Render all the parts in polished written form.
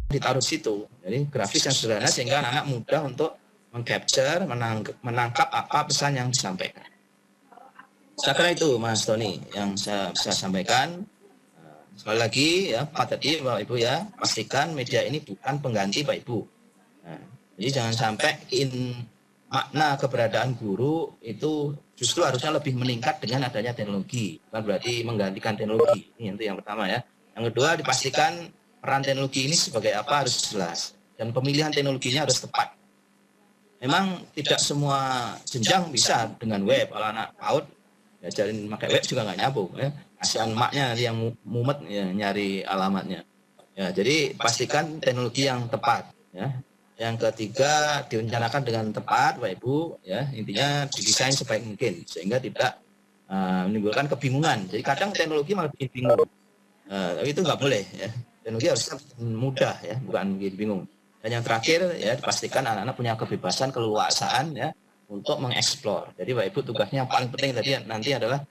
ditaruh di situ. Jadi grafis yang sederhana sehingga anak-anak mudah untuk mengcapture, menangkap apa pesan yang disampaikan. Saya kira itu Mas Tony yang saya bisa sampaikan. Sekali lagi ya Pak tadi Bapak Ibu ya, pastikan media ini bukan pengganti Pak Ibu. Nah, jadi jangan sampai makna keberadaan guru itu justru harusnya lebih meningkat dengan adanya teknologi. Bukan berarti menggantikan teknologi. Ini yang pertama ya. Yang kedua dipastikan peran teknologi ini sebagai apa harus jelas. Dan pemilihan teknologinya harus tepat. Memang tidak semua jenjang bisa dengan web. Kalau anak PAUD diajarin pakai web juga nggak nyambung ya. Kasihan emaknya yang mumet ya, nyari alamatnya. Ya, jadi pastikan teknologi yang tepat ya. Yang ketiga direncanakan dengan tepat Bapak Ibu ya, intinya didesain sebaik mungkin sehingga tidak menimbulkan kebingungan. Jadi kadang teknologi malah bikin bingung. Tapi itu nggak boleh ya. Teknologi harusnya mudah ya, bukan bikin bingung. Dan yang terakhir ya dipastikan anak-anak punya kebebasan, keleluasaan ya untuk mengeksplor. Jadi Bapak Ibu tugasnya yang paling penting tadi nanti adalah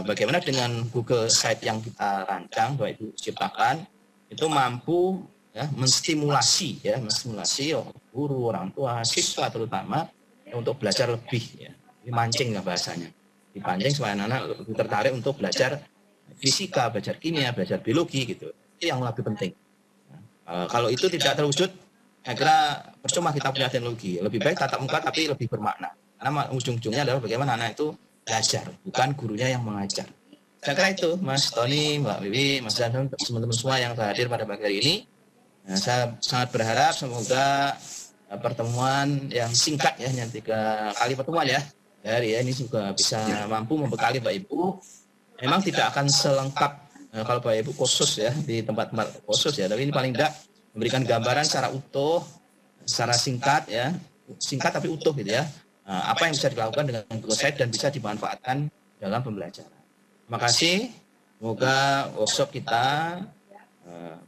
bagaimana dengan Google Site yang kita rancang, Bapak Ibu ciptakan, itu mampu ya, menstimulasi guru, orang tua, siswa terutama ya, untuk belajar lebih ya. Dimancing lah bahasanya. Dipancing supaya anak-anak lebih tertarik untuk belajar fisika, belajar kimia, belajar biologi gitu. Itu yang lebih penting. Kalau itu tidak terwujud, saya kira percuma kita punya teknologi. Lebih baik tatap muka tapi lebih bermakna. Karena ujung-ujungnya adalah bagaimana anak itu belajar, bukan gurunya yang mengajar. Saya kira itu, Mas Tony, Mbak Wiwi, Mas Jansen, teman-teman semua yang hadir pada pagi hari ini. Nah, saya sangat berharap semoga pertemuan yang singkat ya, yang 3 kali pertemuan ya, dari ya, ini juga bisa mampu membekali Bapak Ibu. Memang tidak akan selengkap kalau Bapak Ibu khusus ya, di tempat-tempat khusus ya, tapi ini paling tidak memberikan gambaran secara utuh, secara singkat ya, singkat tapi utuh gitu ya. Apa yang bisa dilakukan dengan Google Site dan bisa dimanfaatkan dalam pembelajaran. Terima kasih. Semoga workshop kita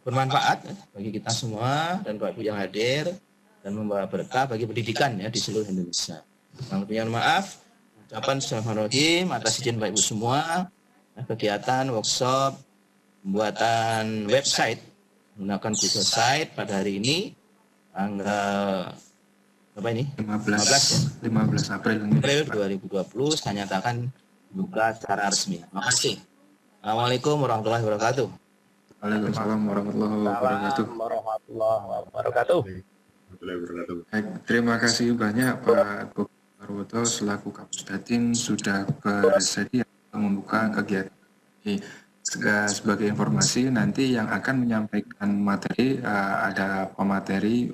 bermanfaat bagi kita semua dan Bapak Ibu yang hadir dan membawa berkah bagi pendidikan ya di seluruh Indonesia. Yang lebihnya maaf, ucapan Bismillahirrahmanirrahim atas izin Bapak Ibu semua, kegiatan workshop pembuatan website menggunakan Google Site pada hari ini tanggal berapa ini? 15 April 2020 saya nyatakan buka secara resmi. Terima kasih. Assalamualaikum warahmatullahi wabarakatuh. Waalaikumsalam warahmatullahi wabarakatuh. Terima kasih banyak Pak Arwoto selaku Kapus Datin sudah bersedia membuka kegiatan ini. Sebagai informasi nanti yang akan menyampaikan materi ada pemateri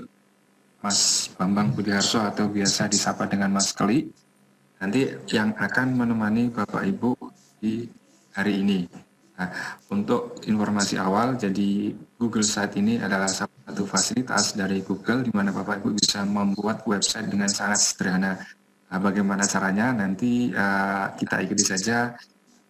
Mas Bambang Budiharso atau biasa disapa dengan Mas Keli, nanti yang akan menemani Bapak Ibu di hari ini. Nah, untuk informasi awal, jadi Google Site ini adalah salah satu fasilitas dari Google di mana Bapak Ibu bisa membuat website dengan sangat sederhana. Nah, bagaimana caranya? Nanti kita ikuti saja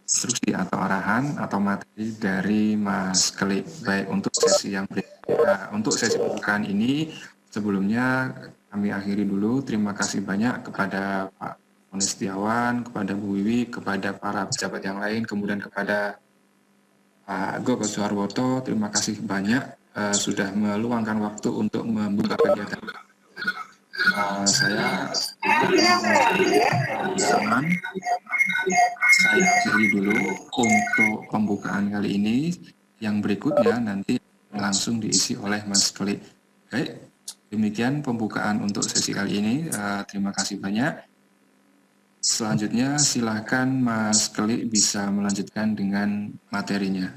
instruksi atau arahan atau materi dari Mas Keli. Baik untuk sesi yang berikutnya. Untuk sesi pembukaan ini, sebelumnya kami akhiri dulu. Terima kasih banyak kepada Pak Tony Setiawan, kepada Bu Wiwi, kepada para pejabat yang lain, kemudian kepada Pak Goko Suharwoto. Terima kasih banyak sudah meluangkan waktu untuk membuka kegiatan. Saya akhiri dulu untuk pembukaan kali ini. Yang berikutnya nanti langsung diisi oleh Mas Keli. Baik, demikian pembukaan untuk sesi kali ini. Terima kasih banyak. Selanjutnya silakan Mas Keli bisa melanjutkan dengan materinya.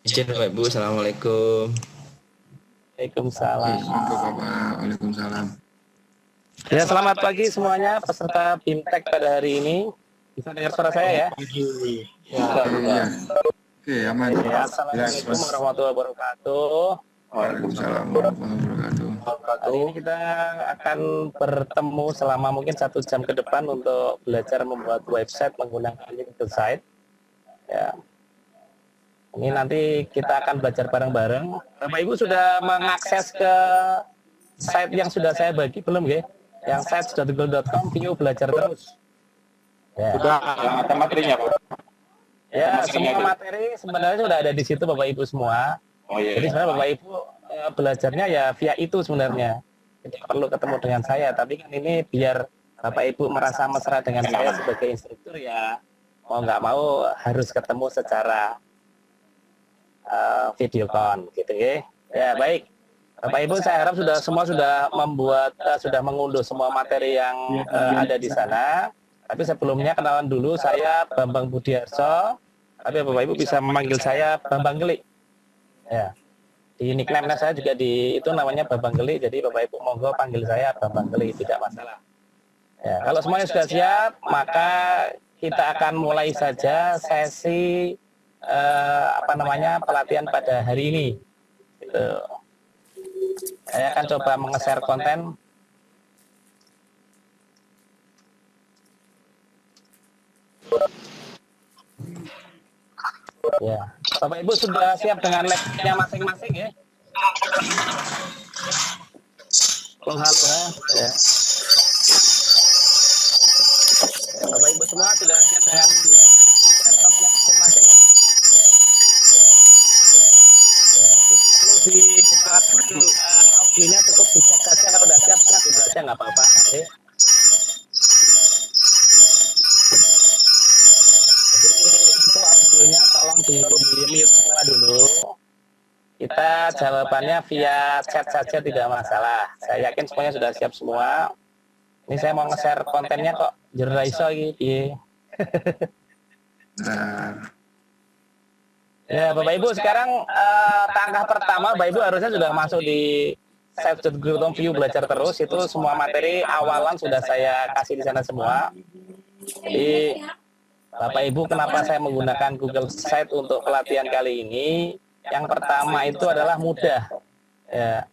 Izin Bapak Ibu, Assalamualaikum. Waalaikumsalam. Waalaikumsalam. Ya, selamat pagi semuanya peserta BIMTEK pada hari ini. Bisa dengar suara saya ya? Ya. Oke, aman. Ya, Assalamualaikum warahmatullahi wabarakatuh. Waalaikumsalam warahmatullahi wabarakatuh. Hari ini kita akan bertemu selama mungkin 1 jam ke depan untuk belajar membuat website menggunakan Google Site. Ya. Ini nanti kita akan belajar bareng-bareng. Bapak Ibu sudah mengakses ke site yang sudah saya bagi belum ya? Yang site.google.com, view belajar terus. Ya. Sudah, yang ada materinya Pak. Ya, semua materi sebenarnya sudah ada di situ Bapak Ibu semua. Oh iya. Jadi sebenarnya Bapak Ibu belajarnya ya via itu sebenarnya. Tidak perlu ketemu dengan saya, tapi kan ini biar Bapak Ibu merasa mesra dengan saya sebagai instruktur ya mau nggak mau harus ketemu secara video con gitu ya. Ya baik. Bapak Ibu saya harap semua sudah sudah mengunduh semua materi yang ada di sana. Tapi sebelumnya kenalan dulu, saya Bambang Budiarso. Tapi Bapak Ibu bisa memanggil saya Bambang Geli. Ya. Di nickname saya juga itu namanya Bambang Geli. Jadi Bapak Ibu monggo panggil saya Bambang Geli, tidak masalah. Ya, kalau semuanya sudah siap, maka kita akan mulai saja sesi pelatihan pada hari ini. Gitu. Saya akan coba menge-share konten. Ya, Bapak Ibu sudah siap dengan labnya masing-masing ya? Halo ya. Bapak Ibu semua sudah siap dengan laptopnya masing-masing? Ya, perlu diperhatikan audionya cukup dicek saja, kalau udah siap-siap itu saja nggak apa-apa. Ya. Audionya tolong di mute semua dulu. Kita jawabannya via chat saja tidak masalah. Saya yakin semuanya sudah siap semua. Ini saya mau nge-share kontennya kok jerai iso iki. Ya Bapak Ibu sekarang langkah pertama Bapak Ibu harusnya sudah masuk di Self-Tutorial View belajar terus. Itu semua materi awalan sudah saya kasih di sana semua. Jadi Bapak Ibu, kenapa saya menggunakan Google Site untuk pelatihan kali ini? Yang pertama itu adalah mudah. Ya.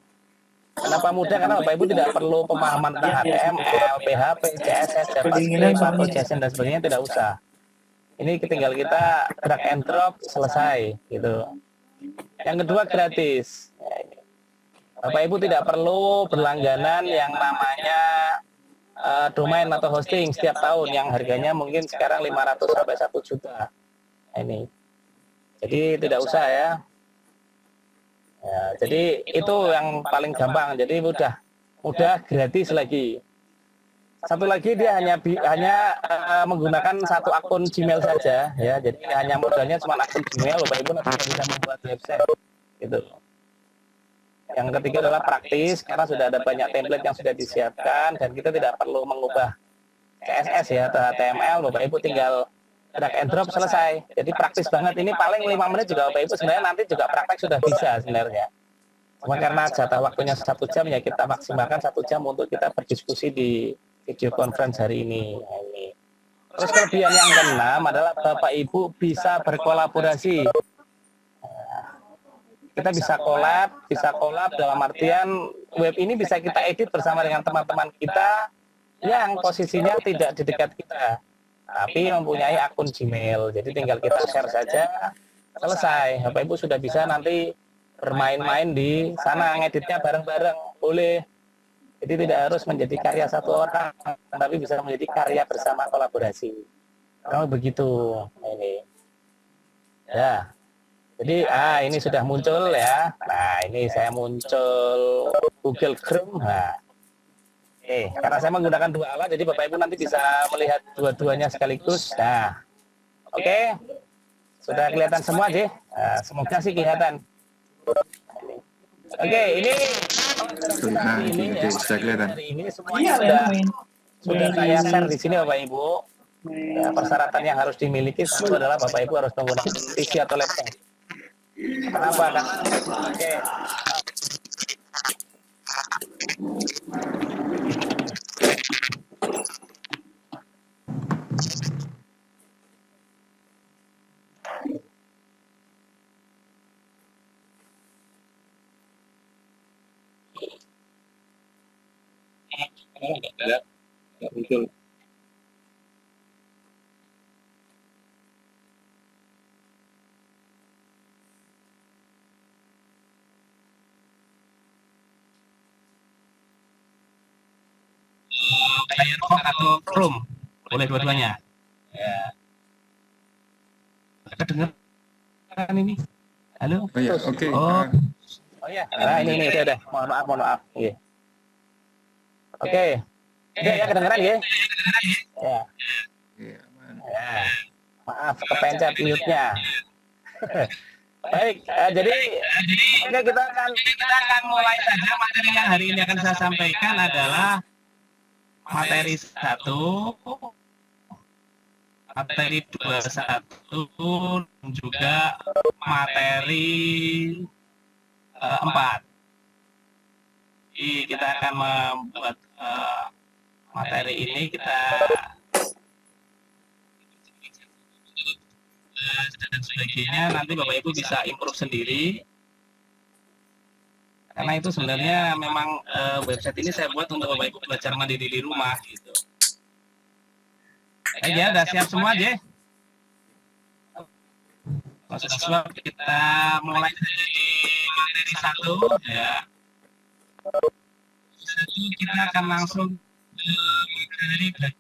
Kenapa mudah? Karena Bapak Ibu tidak perlu pemahaman tentang HTML, PHP, CSS, JavaScript, atau JSON dan sebagainya, tidak usah. Ini tinggal kita drag and drop, selesai. Gitu. Yang kedua gratis. Bapak Ibu tidak perlu berlangganan yang namanya domain atau hosting setiap tahun yang harganya mungkin sekarang 500 sampai 1 juta. Ini. Jadi tidak usah ya. Ya, jadi itu yang paling gampang. Jadi mudah gratis lagi. Satu lagi dia hanya menggunakan satu akun Gmail saja ya. Jadi hanya modalnya cuma akun Gmail, Bapak Ibu nanti bisa membuat website gitu. Yang ketiga adalah praktis, karena sudah ada banyak template yang sudah disiapkan dan kita tidak perlu mengubah CSS ya atau HTML. Bapak Ibu tinggal drag and drop, selesai. Jadi praktis banget. Ini paling 5 menit juga Bapak Ibu sebenarnya nanti juga praktek sudah bisa sebenarnya. Cuma karena jatah waktunya 1 jam ya kita maksimalkan 1 jam untuk kita berdiskusi di video conference hari ini. Terus kelebihan yang keenam adalah Bapak Ibu bisa berkolaborasi. Kita bisa collab dalam artian web ini bisa kita edit bersama dengan teman-teman kita yang posisinya tidak di dekat kita, tapi mempunyai akun Gmail. Jadi tinggal kita share saja, selesai. Bapak Ibu sudah bisa nanti bermain-main di sana, ngeditnya bareng-bareng, boleh. Jadi tidak harus menjadi karya satu orang, tapi bisa menjadi karya bersama kolaborasi. Kalau begitu, ini. Ya. Jadi ini sudah muncul ya. Nah ini saya muncul Google Chrome. Nah, karena saya menggunakan 2 alat, jadi Bapak Ibu nanti bisa melihat dua-duanya sekaligus. Nah, oke, sudah kelihatan semua sih. Nah, semoga sih kelihatan. Oke, ini sudah kelihatan. Ini semuanya sudah saya share di sini Bapak Ibu. Ya, persyaratan yang harus dimiliki itu adalah Bapak Ibu harus menggunakan PC atau laptop. Kenapa? Oke. Tidak muncul. Firefox atau Chrome, boleh dua-duanya. Ya. kedengeran ini? Halo? Oh ya, oke. Oh ya, nah ini udah. Mohon maaf. Iya. Oke. Udah ya kedengeran ya? Ya. Iya, aman. Ya. Maaf kepencet mute-nya. Baik, jadi oke, kita akan mulai saja. Materi yang hari ini akan saya sampaikan adalah materi 1, materi 21, dan juga materi 4. Jadi kita akan membuat materi ini dan sebagainya, nanti Bapak Ibu bisa improve sendiri, karena itu sebenarnya memang website ini saya buat untuk Bapak Ibu belajar mandiri di rumah gitu. Ya, udah siap semua aja. Mahasiswa, kita mulai dari materi 1 ya. Kita akan langsung ke materi 1.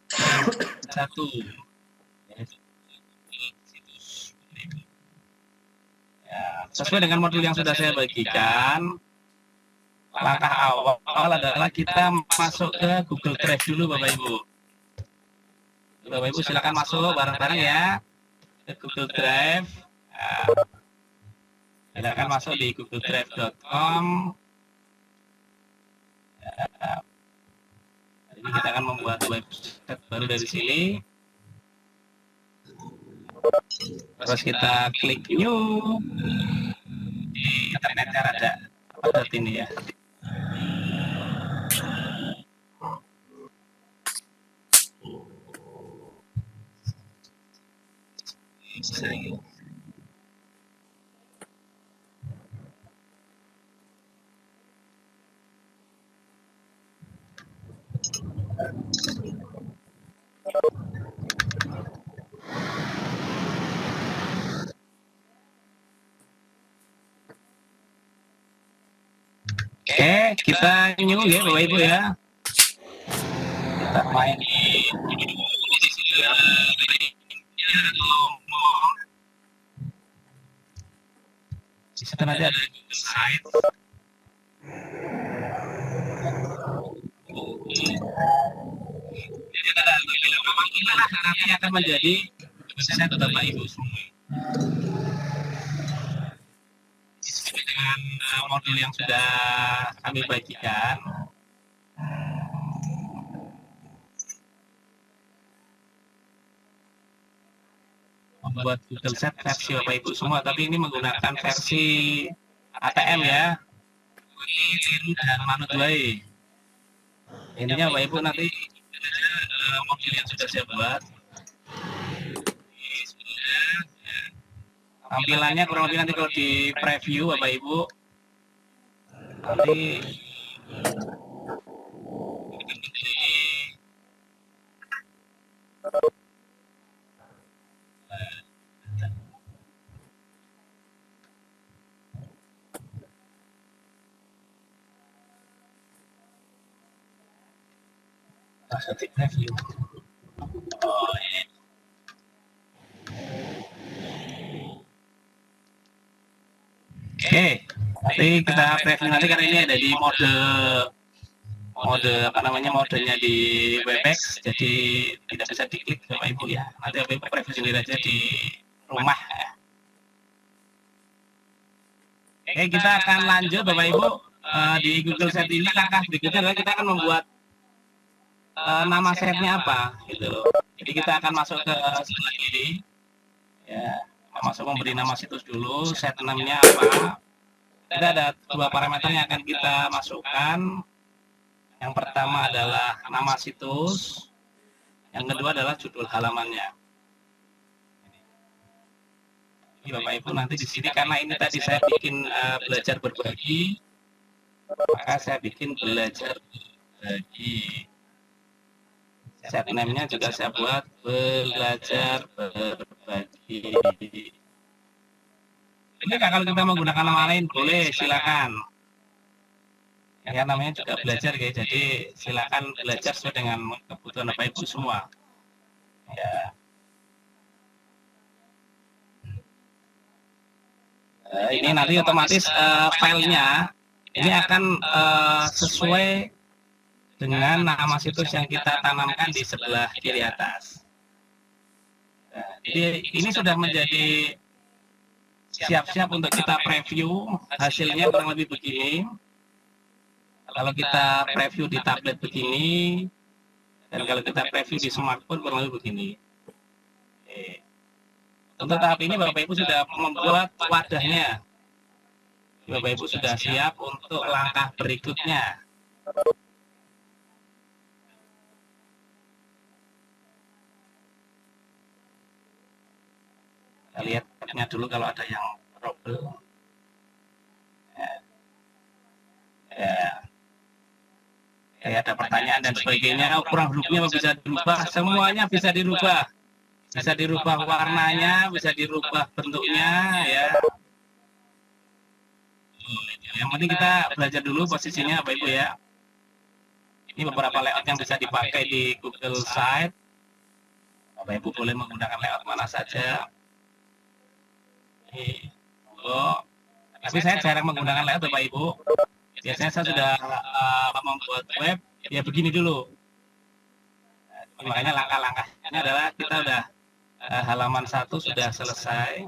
Ya, sesuai dengan modul yang sudah saya bagikan, langkah awal adalah kita masuk ke Google Drive dulu Bapak Ibu. Bapak Ibu silakan masuk bareng-bareng ya ke Google Drive. Ya, silakan masuk di googledrive.com. Ya, jadi kita akan membuat website baru dari sini. Terus kita klik new di internetnya ada ini ya. Oke, kita new ya Bapak Ibu ya. Kita main di situ nanti ada site. Nanti akan menjadi website Bapak Ibu semua. Sesuai dengan modul yang sudah kami bagikan. Membuat Google Set versi Bapak Ibu semua, tapi ini menggunakan versi ATM ya. Dan manut baik. Intinya Bapak Ibu nanti modul yang sudah saya buat. Tampilannya kurang lebih nanti kalau di preview Bapak Ibu nanti di preview. Oh, ini. Oke, nanti kita preview nanti karena ini ada di mode modenya di Webex, jadi tidak bisa diklik Bapak Ibu ya. Nanti Bapak Ibu preview sendiri aja di rumah ya. Oke, kita akan lanjut Bapak Ibu di Google Set ini. Langkah berikutnya adalah kita akan membuat nama setnya apa gitu. Jadi kita akan masuk ke sebelah kiri ya. Masuk memberi nama situs dulu, set namanya apa. Kita ada 2 parameter yang akan kita masukkan. Yang pertama adalah nama situs, yang kedua adalah judul halamannya. Jadi Bapak Ibu nanti di sini karena ini tadi saya bikin belajar berbagi, maka saya bikin belajar berbagi. Set name-nya juga saya buat belajar berbagi. Ini kalau kita menggunakan nama lain boleh, silakan. Ya namanya juga belajar ya, jadi silakan belajar sesuai dengan kebutuhan Bapak Ibu semua. Ya. Ini nanti otomatis filenya ini akan sesuai dengan nama situs yang kita tanamkan di sebelah kiri atas. Jadi ini sudah menjadi siap-siap untuk kita preview. Hasilnya kurang lebih begini. Kalau kita preview di tablet begini, dan kalau kita preview di smartphone kurang lebih begini. Untuk tahap ini Bapak Ibu sudah membuat wadahnya. Bapak Ibu sudah siap untuk langkah berikutnya. Kita lihatnya dulu kalau ada yang trouble. Ada pertanyaan dan sebagainya. Ukuran hurufnya bisa dirubah, semuanya bisa dirubah. Bisa dirubah warnanya, bisa dirubah bentuknya, ya. Yang penting kita belajar dulu posisinya, Bapak Ibu ya. Ini beberapa layout yang bisa dipakai di Google Site. Bapak Ibu boleh menggunakan layout mana saja. Tapi saya jarang menggunakan layout, Bapak Ibu. Biasanya saya sudah membuat web, ya begini dulu. Makanya langkah-langkahnya adalah kita udah halaman 1 sudah selesai.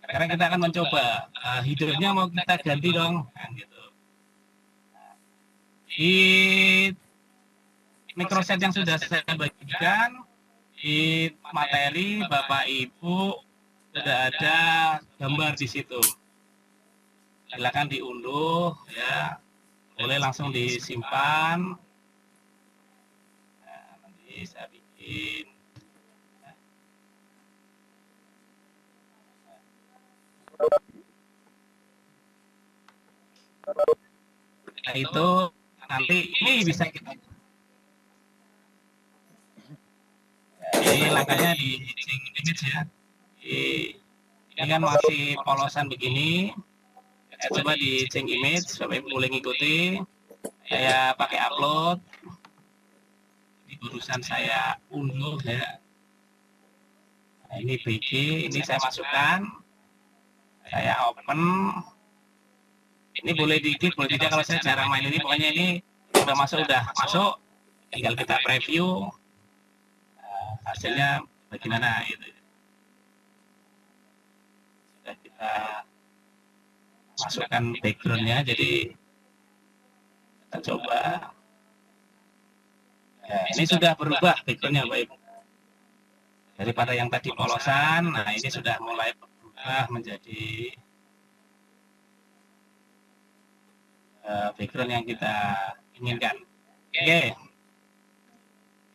Sekarang kita akan mencoba headernya mau kita ganti dong, gitu. Di microset yang sudah saya bagikan di materi Bapak Ibu sudah ada gambar di situ. Silakan diunduh, ya. Boleh langsung disimpan. Nah, nanti saya bikin. Nah, itu nanti ini bisa kita. Ini langkahnya di image ya. Ini kan masih polosan begini. Saya coba di change image, Bapak Ibu boleh ngikuti. Saya pakai upload. Ini urusan saya unduh ya. Nah, ini BG, ini saya masukkan. Saya open. Ini boleh dikit, boleh tidak, kalau saya jarang main ini. Pokoknya ini sudah masuk. Tinggal kita preview. Hasilnya bagaimana gitu. Sudah kita masukkan backgroundnya, jadi kita coba. Ya, ini sudah berubah backgroundnya, Bapak Ibu. Daripada yang tadi polosan, nah ini sudah mulai berubah menjadi background yang kita inginkan. Oke.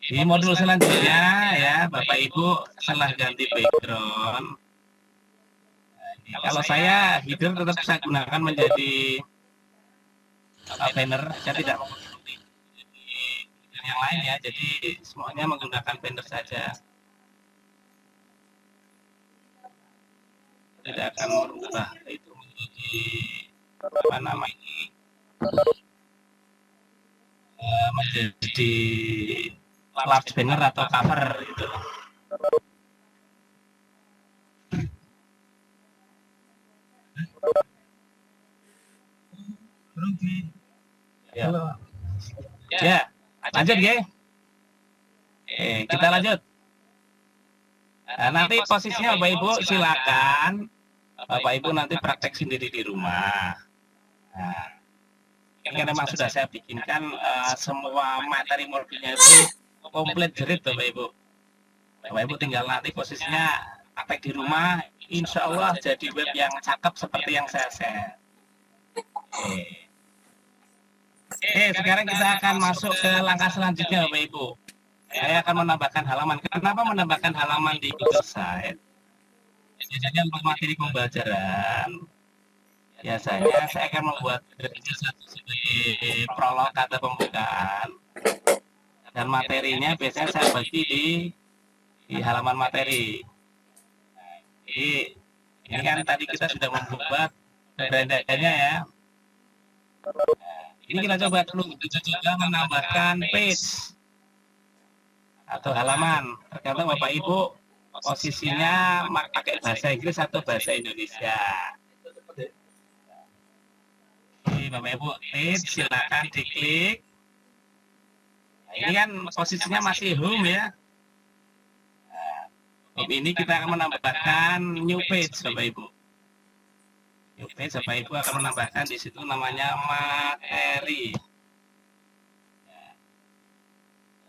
Di modul selanjutnya ya, Bapak Ibu, setelah ganti background, kalau saya header tetap saya gunakan menjadi banner. Saya tidak mengikuti yang lain ya, jadi semuanya menggunakan banner saja. Tidak akan merubah itu menjadi apa namanya, menjadi large banner atau cover gitu. Ya, lanjut ya. Kita lanjut. Nah, nanti posisinya Bapak Ibu silakan Bapak Ibu nanti praktek sendiri di rumah. Nah, ini memang sudah saya bikinkan semua materi modulnya itu komplit jerit Bapak Ibu. Bapak Ibu tinggal nanti posisinya praktek di rumah, insya Allah jadi web yang cakep seperti yang saya share. Sekarang kita akan masuk ke langkah selanjutnya Bapak Ibu. Saya akan menambahkan halaman. Kenapa menambahkan halaman di Google Site? Biasanya untuk materi pembelajaran, biasanya saya akan membuat satu sebagai prolog atau pembukaan. Dan materinya biasanya saya bagi di halaman materi. Ini kan tadi kita sudah membuat berandakannya ya. Ini kita coba dulu, kita coba menambahkan page atau halaman. Tergantung Bapak Ibu posisinya pakai bahasa Inggris atau bahasa Indonesia. Jadi Bapak Ibu, silakan diklik. Nah, ini kan posisinya masih home ya. Home ini kita akan menambahkan new page Bapak Ibu. New page Bapak Ibu akan menambahkan di situ namanya materi.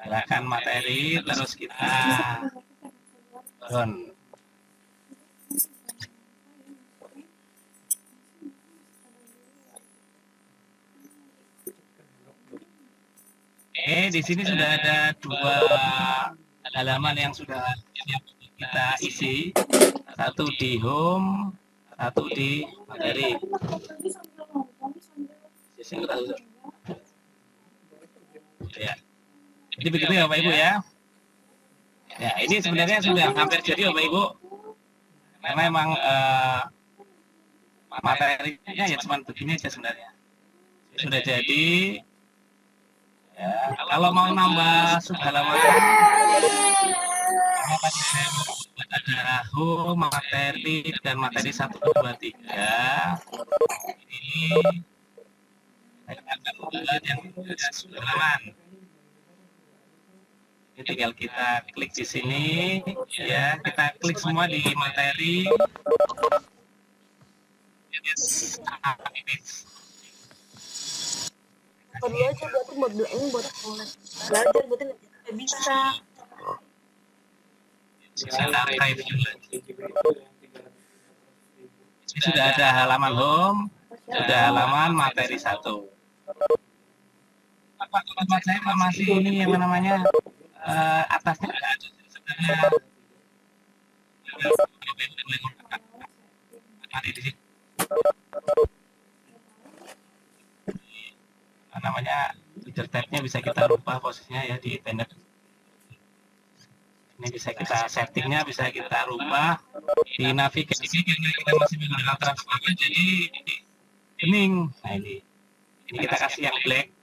Silakan materi, terus kita on. Di sini sudah ada 2 halaman yang sudah kita isi, satu di home, satu di materi. Ya. Jadi begitu ya Bapak Ibu ya. Ya, ini sebenarnya sudah hampir jadi Bapak Ibu. Karena memang materinya ya cuma begini aja sebenarnya. Sudah jadi. Ya, kalau mau nambah subhalaman ada home, materi dan materi 1, 2, 3. Ini saya akan buat yang subhalaman. Ini tinggal kita klik di sini, ya kita klik semua di materi. Kedua aja buat doain buat belajar buat nggak bisa. Ini sudah ada halaman home, sudah halaman materi 1. Apa tempat saya masih ini yang namanya atasnya ada namanya leader tab-nya bisa kita rubah posisinya ya di banner. Ini bisa kita settingnya, bisa kita rubah di navigasi karena kita masih menggunakan transparan jadi kuning. Nah ini kita kasih yang black.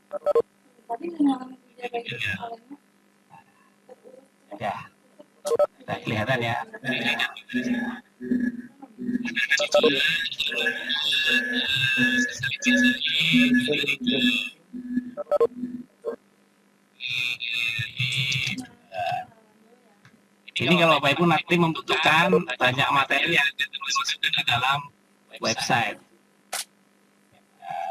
Ya, sudah kelihatan ya. Ini kalau Bapak Ibu nanti membutuhkan banyak materi yang dimasukkan ke dalam website.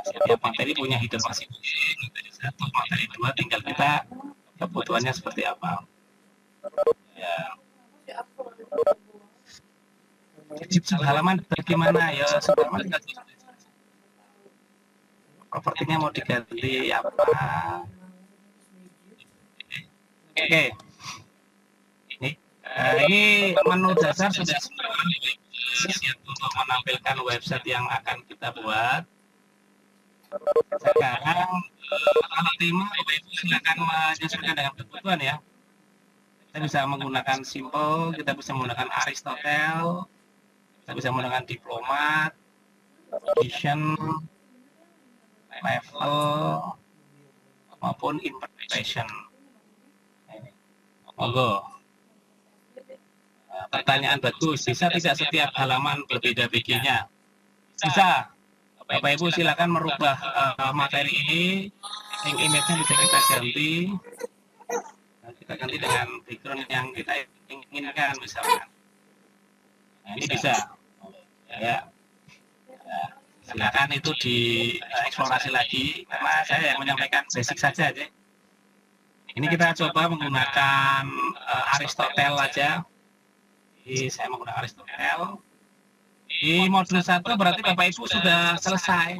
Setiap materi punya hidup masing-masing. Materi 1, materi 2, tinggal kita kebutuhannya seperti apa. Ya. Halaman bagaimana ya? Halaman propertinya mau diganti apa? Oke. Ini menu dasar sudah siap untuk menampilkan website yang akan kita buat. Sekarang kalau tema silakan menyesuaikan dengan kebutuhan ya. Kita bisa menggunakan simple, kita bisa menggunakan Aristotle, kita bisa menggunakan diplomat, edition, level, maupun impression. Monggo. Pertanyaan bagus, bisa tidak setiap halaman berbeda bikinnya? Bisa. Bapak Ibu silakan merubah materi ini, image-nya bisa kita ganti. Kita ganti dengan background yang kita inginkan misalkan. Nah, ini bisa. Ya. Silakan itu dieksplorasi lagi, karena saya yang menyampaikan basic saja. Ini kita coba menggunakan Aristotle aja. Saya menggunakan Aristotle. Di modul 1 berarti Bapak Ibu sudah selesai.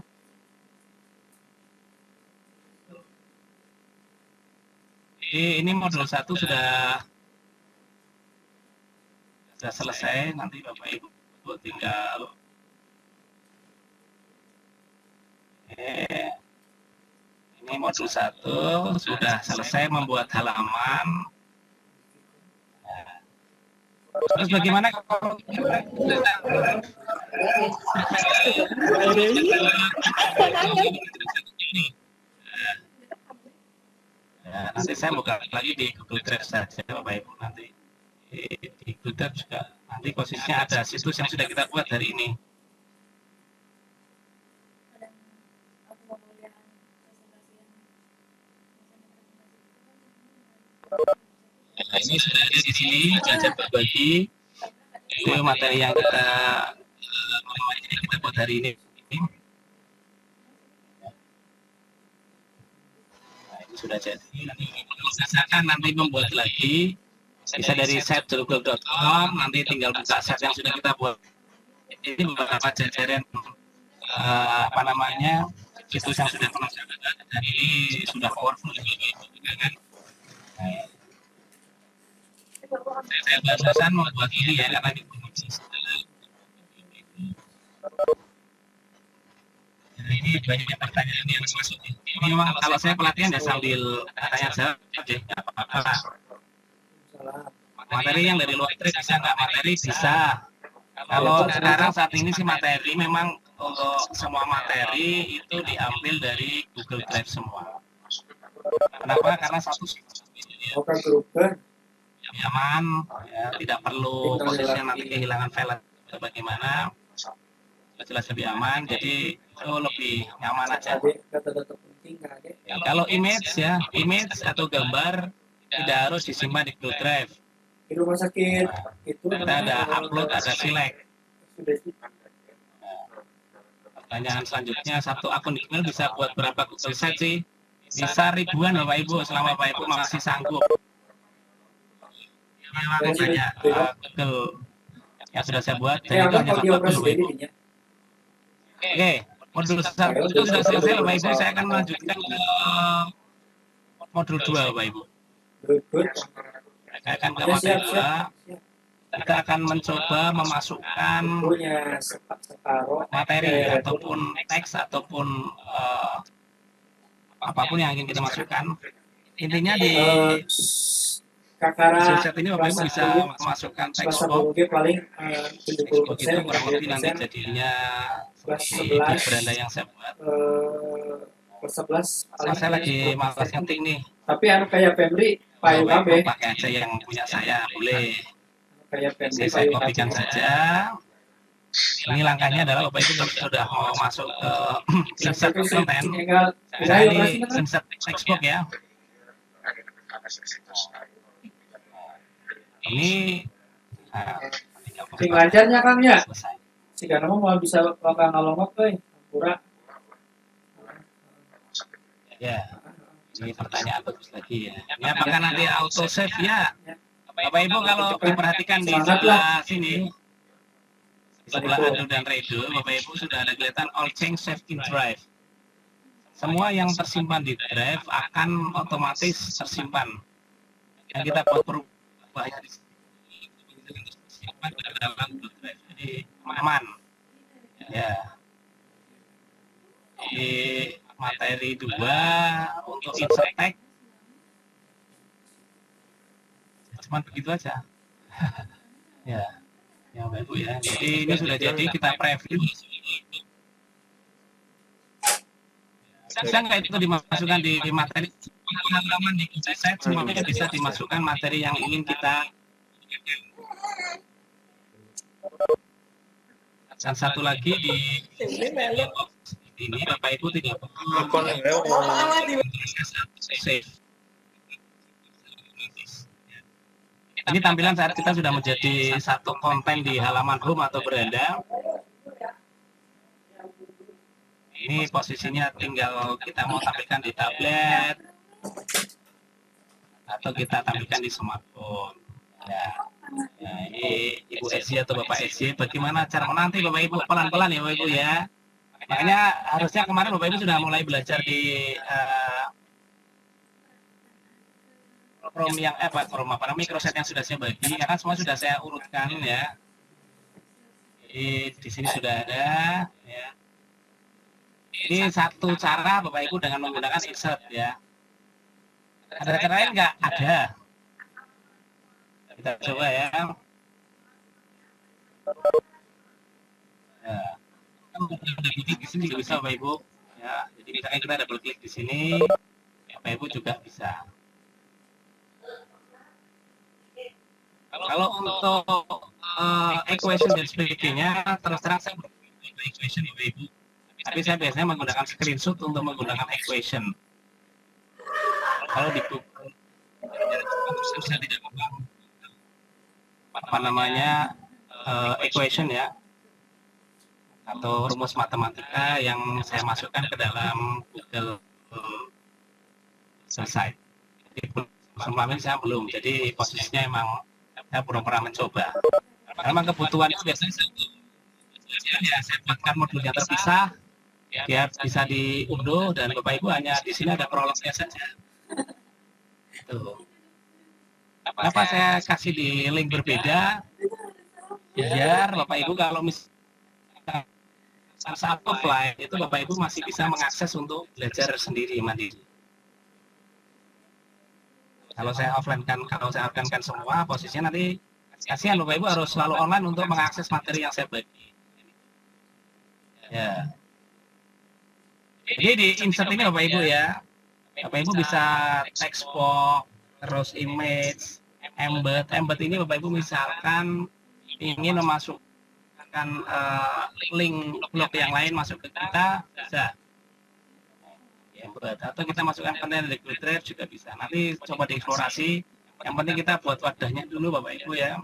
Ini modul 1 sudah selesai. Nanti Bapak Ibu tinggal ini modul 1 sudah selesai membuat halaman. Terus bagaimana kalau nanti saya buka lagi di Google Drive saja Bapak Ibu, nanti di Google Drive juga nanti posisinya ada situs yang sudah kita buat hari ini. Nah, ini sudah ada di sini, belajar berbagi. Itu materi yang kita buat hari ini. Nah, ini sudah jadi. Akan nanti membuat lagi, bisa dari set.google.com, nanti tinggal buka set yang sudah kita buat. Ini beberapa jajaran situs yang sudah pernah dan ini sudah powerful juga kan. Saya barusan membuat ini ya karena ini banyak pertanyaan yang masuk. Ini memang kalau saya pelatihan ya sambil tanya jawab deh, apa-apa. Materi yang dari luar bisa nggak? Materi bisa. Kalau sekarang saat ini sih materi memang untuk semua materi itu diambil dari Google Drive semua. Kenapa? Karena satu nyaman, ya, tidak perlu posisinya nanti kehilangan file atau bagaimana, jelas lebih aman, jadi itu lebih nyaman aja. Kalau image ya, image atau gambar tidak harus disimpan di Google Drive. Di rumah sakit itu kita ada upload, ada select. Pertanyaan selanjutnya, satu akun email bisa buat berapa Google Sheet sih? Bisa ribuan Bapak Ibu, selama Bapak Ibu masih sanggup. Memang banyak Google yang sudah saya buat, dan itu hanya satu Bapak Ibu. Oke, modul 1 itu sudah selesai Bapak Ibu, saya akan melanjutkan ke modul 2 Bapak Ibu. Saya akan ke modul 2. Kita akan mencoba memasukkan materi ataupun teks ataupun apapun yang ingin kita masukkan. Intinya di set ini Bapak Ibu bisa memasukkan textbook. Textbook itu kurang lebih nanti jadinya seperti di beranda yang saya buat. Saya lagi malas ngetik nih. Tapi kayak Febri, Pak pakai aja yang punya saya, boleh. Saya kopikan saja. Ini langkahnya adalah Bapak Ibu sudah mau masuk ke insert konten. Nah, ini insert textbook ya. Ini sing lancarnya Kang ya. Jika kamu mau bisa bakal ngalongok pura. Ya. Ini pertanyaan bagus lagi ya. Ini apakah nanti auto save ya? Bapak Ibu kalau diperhatikan di sebelah sini, di sebelah Ado dan Redo, Bapak Ibu sudah ada kelihatan all change save in drive. Semua yang tersimpan di drive akan otomatis tersimpan. Yang kita buat perubahan di sini tersimpan dalam drive, jadi aman. Ya. Di materi 2 untuk insert text. Cuman begitu aja. Ya Bapak Ibu ya. Jadi ini sudah jadi, kita preview. Bisa nggak itu dimasukkan di materi halaman di Google, semuanya bisa dimasukkan materi yang ingin kita. Dan satu lagi di ini Bapak Ibu tidak perlu save. Ini tampilan saat kita sudah menjadi satu konten di halaman home atau beranda. Ini posisinya tinggal kita mau tampilkan di tablet atau kita tampilkan di smartphone. Ya, ini Ibu Esi atau Bapak Esi, bagaimana cara menanti Bapak Ibu, pelan-pelan ya Bapak Ibu ya. Makanya harusnya kemarin Bapak Ibu sudah mulai belajar di Chrome yang microset yang sudah saya bagi, karena semua sudah saya urutkan ya. Di sini sudah ada ya. Ini satu cara Bapak Ibu dengan menggunakan insert ya. Ada cara lain nggak? Ada. Kita coba ya. Ya. Di sini juga bisa Bapak Ibu ya. Jadi misalkan kita double klik di sini, Bapak Ibu juga bisa. Kalau Kalau untuk equation dan sebagainya, terus terang saya belum menggunakan equation Ibu. Tapi saya biasanya menggunakan screenshot untuk menggunakan equation. Kalau di Google, saya tidak apa namanya equation ya, atau rumus matematika yang saya masukkan ke dalam Google selesai. Jadi selama ini saya belum, jadi posisinya emang saya belum pernah mencoba. Memang kebutuhan itu biasanya saya buatkan modulnya terpisah, biar bisa diunduh dan Bapak Ibu hanya di sini ada prolognya saja. Tuh. Kenapa saya kasih di link berbeda? Biar Bapak Ibu kalau misalnya saat offline itu Bapak Ibu masih bisa mengakses untuk belajar sendiri mandiri. Kalau saya offline kan semua, posisinya nanti kasihan Bapak Ibu harus selalu online untuk mengakses materi yang saya bagi. Ya. Jadi di insert ini Bapak Ibu ya, Bapak Ibu bisa text box, terus image, embed ini Bapak Ibu misalkan ingin memasukkan link blog yang lain masuk ke kita, bisa. Atau kita masukkan konten dari Google Drive juga bisa. Nanti coba dieksplorasi. Yang penting kita buat wadahnya dulu Bapak Ibu ya.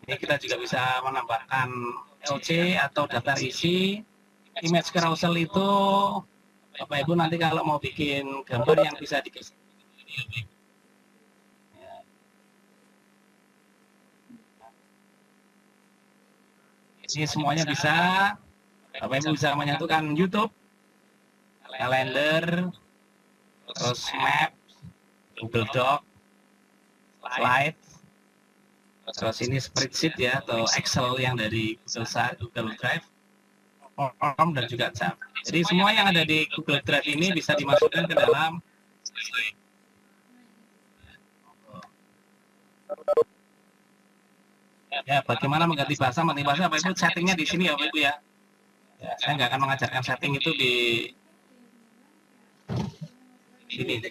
Ini kita juga bisa menambahkan LC atau daftar isi. Image carousel itu Bapak Ibu nanti kalau mau bikin gambar yang bisa dikasih. Ini semuanya bisa. Bapak Ibu bisa menyatukan YouTube, kalender, terus map, Google Doc, slide, terus ini spreadsheet ya atau Excel yang dari Google Drive, form dan juga chat. Jadi semua yang ada di Google Drive ini bisa dimasukkan ke dalam ya. Bagaimana mengganti bahasa? Mengganti bahasa Bapak Ibu settingnya di sini ya Bapak Ibu ya. Ya, saya nggak akan mengajarkan setting itu di sini.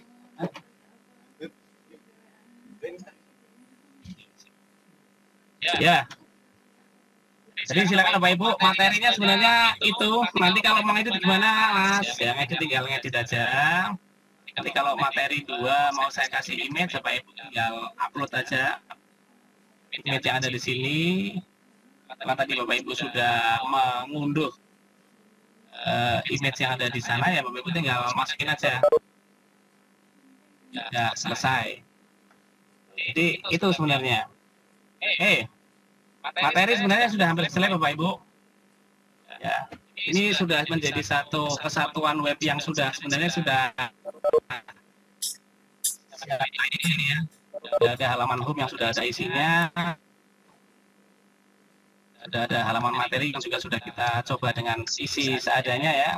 Ya. Jadi silakan Bapak Ibu, materinya sebenarnya itu. Nanti kalau mau ngedit gimana Mas? Ya ngedit tinggal ngedit aja. Nanti kalau materi 2 mau saya kasih image, Bapak Ibu tinggal upload aja image yang ada di sini. Karena tadi Bapak Ibu sudah mengunduh image yang ada di sana ya Bapak Ibu tinggal masukin aja. Ya selesai. Jadi itu sebenarnya. Materi sebenarnya sudah hampir selesai Bapak Ibu. Ya, ini sudah menjadi satu kesatuan web yang sudah sebenarnya sudah ini ya. Sudah ada halaman home yang sudah ada isinya. Ada halaman materi yang juga sudah kita coba dengan isi seadanya ya.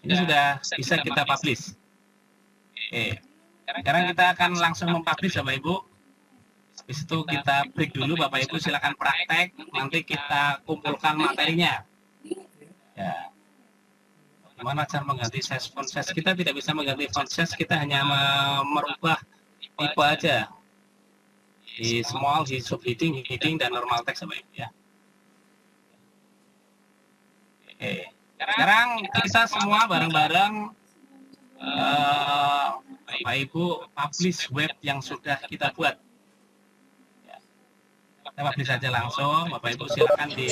Ini sudah bisa kita publish. Oke. Sekarang kita akan langsung mempublish Bapak Ibu. Habis itu kita break dulu Bapak Ibu, silakan praktek, nanti kita kumpulkan materinya. Ya. Gimana cara mengganti size font size? Kita tidak bisa mengganti font size, kita hanya merubah tipe aja. Di small, di subheading, dan normal text Bapak Ibu ya. Oke. Sekarang kita semua bareng-bareng Bapak Ibu publish web yang sudah kita buat. Kita publish saja langsung, Bapak Ibu silakan di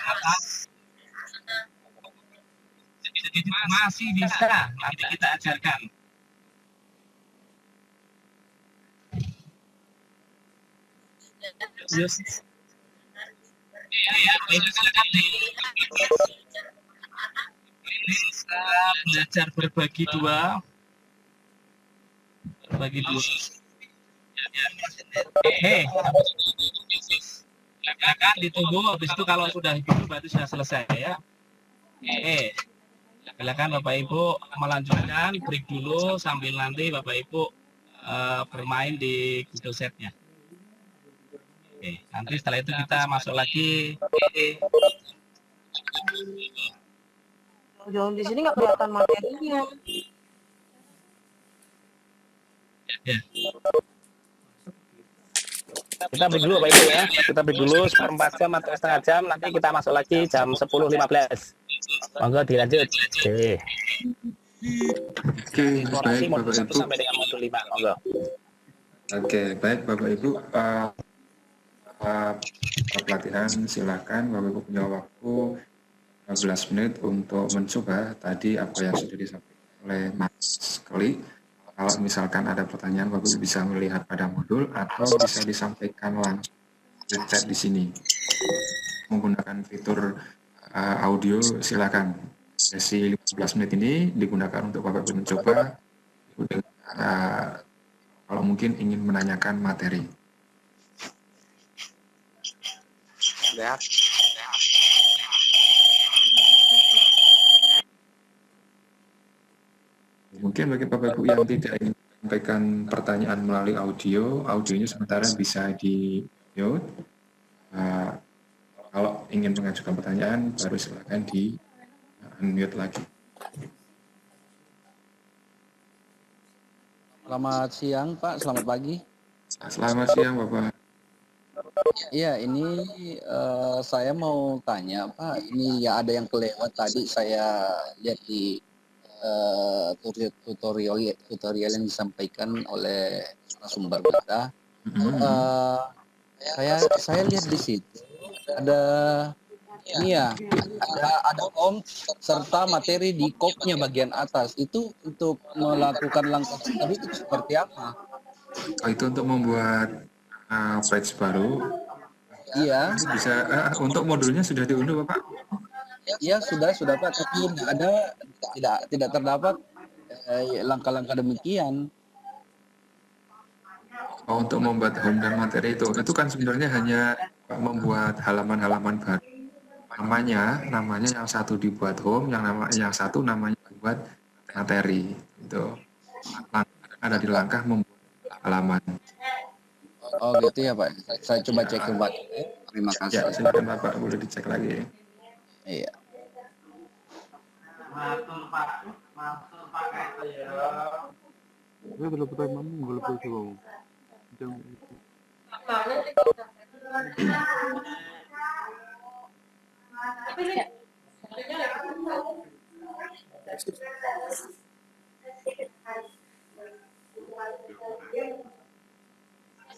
atas. Jadi masih bisa, nanti kita ajarkan. Yes. Ya, itu silakan di belajar berbagi dua. Silakan ditunggu, habis itu kalau sudah gitu berarti sudah selesai ya. Silakan Bapak Ibu melanjutkan, break dulu sambil nanti Bapak Ibu bermain di Google Set-nya. Nanti setelah itu kita masuk lagi. Jangan di sini nggak kelihatan materinya. Ya. Kita break dulu Pak Ibu ya. Kita break dulu seperempat jam atau setengah jam. Nanti kita masuk lagi jam 10.15. Monggo dilanjut. Oke. Oke, Eksplorasi baik modul Bapak 1 Ibu. sampai dengan modul 5. Monggo. Oke, baik Bapak Ibu. Pelatihan silakan Bapak Ibu punya waktu 15 menit untuk mencoba tadi apa yang sudah disampaikan oleh Mas Keli. Kalau misalkan ada pertanyaan, Bapak Ibu bisa melihat pada modul atau bisa disampaikan langsung di chat di sini. Menggunakan fitur audio silakan. Sesi 15 menit ini digunakan untuk Bapak Ibu mencoba kalau mungkin ingin menanyakan materi. Ya. Mungkin bagi Bapak Ibu yang tidak ingin menyampaikan pertanyaan melalui audio, audionya sementara bisa di mute. Kalau ingin mengajukan pertanyaan, baru silakan di unmute lagi. Selamat siang Pak, selamat pagi. Selamat siang Bapak. Iya, ini saya mau tanya Pak, ini ya ada yang kelewat tadi saya lihat di tutorial yang disampaikan oleh narasumber kita. Saya lihat di situ ada ini ya, ada om serta materi di kopnya bagian atas. Itu untuk melakukan langkah tadi itu seperti apa? Oh, itu untuk membuat page baru. Iya. Bisa untuk modulnya sudah diunduh Bapak? Iya sudah Pak, tapi tidak terdapat langkah-langkah demikian. Oh, untuk membuat home dan materi itu kan sebenarnya hanya membuat halaman-halaman baru. Namanya yang satu dibuat home, yang satu namanya buat materi. Itu ada di langkah membuat halaman. Oh gitu ya Pak. Saya coba cek kembali. Terima kasih. Ya, silakan Bapak, boleh dicek lagi. Iya.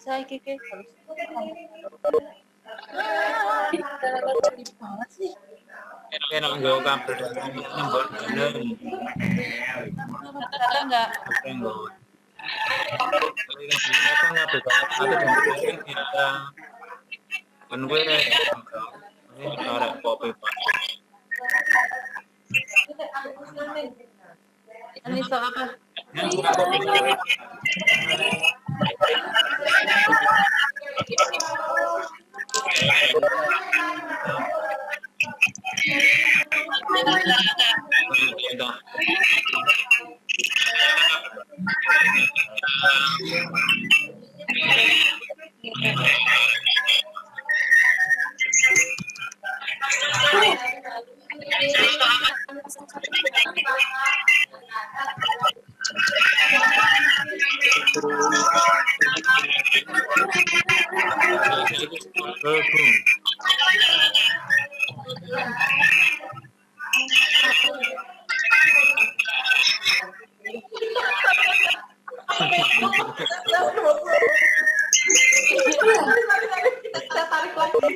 Saya Kiki. banget sih. Enak nggak kabel nembon bener. Ada nggak? Nembon. Apa nggak ada kita penwe ini karek kopi Pak. Ini soal apa? Kita tarik lagi.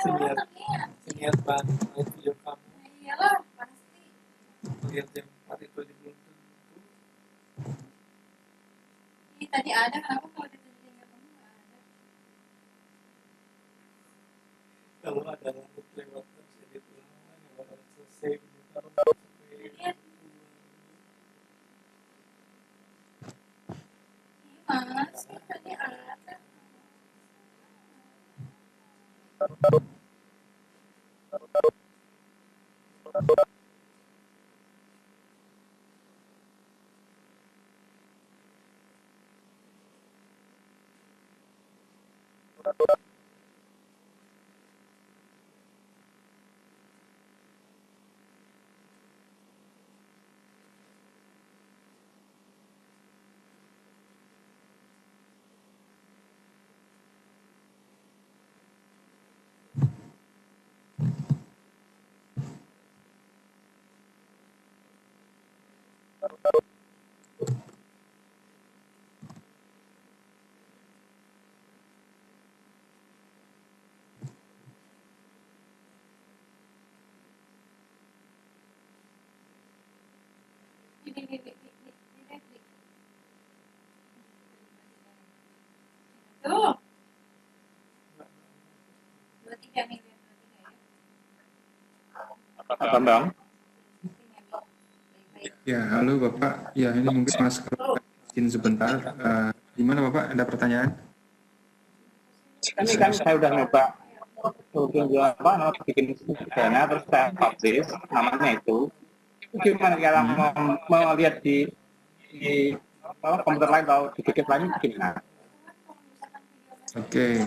senior banget video kamu. Iyalah, pasti. Lihat jam 4 itu di belum tentu. Ini tadi ada, kenapa kalau ditunjukin kamu nggak ada? Kalau ada rambut lewat terus edit ulang, kalau selesai gitu taruh Iya. Mas, ini tadi ada. Tuh. 23 nih, 23 ya. Apa Bang? Ya, halo Bapak. Ya, ini mungkin Mas izin sebentar. Gimana Bapak? Ada pertanyaan? Ini kan saya udah nyoba bikin dana terus saya publish namanya itu. Gimana kalau mau lihat di komputer lain atau di gadget lain gimana? Oke.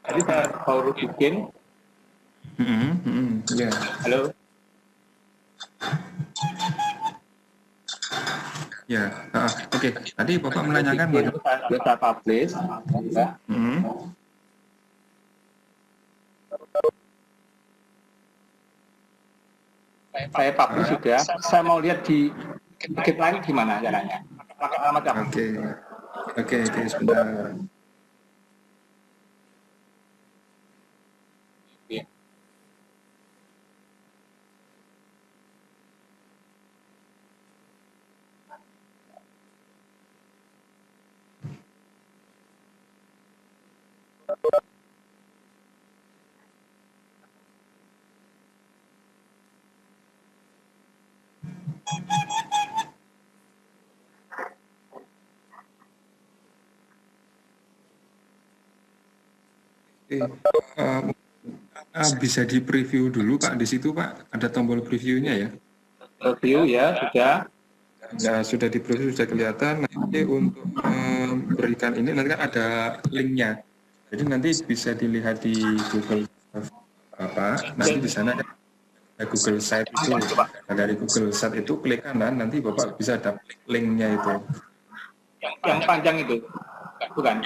Jadi saya baru bikin. Ya. Halo. Ya, oke. Tadi Bapak menanyakan Saya publish. Saya publish juga. Saya mau lihat di gadget lain gimana caranya? Pakai alamat apa? Oke, sebentar. Bisa di preview dulu Pak, di situ Pak ada tombol previewnya ya. Preview ya sudah. Ya sudah di preview, sudah kelihatan. Nanti untuk memberikan ini nanti kan ada linknya. Jadi nanti bisa dilihat di Google Bapak. Nanti di sana ada Google Site itu. Nah, dari Google Site itu klik kanan, nanti Bapak bisa dapat linknya itu. Yang panjang itu, bukan?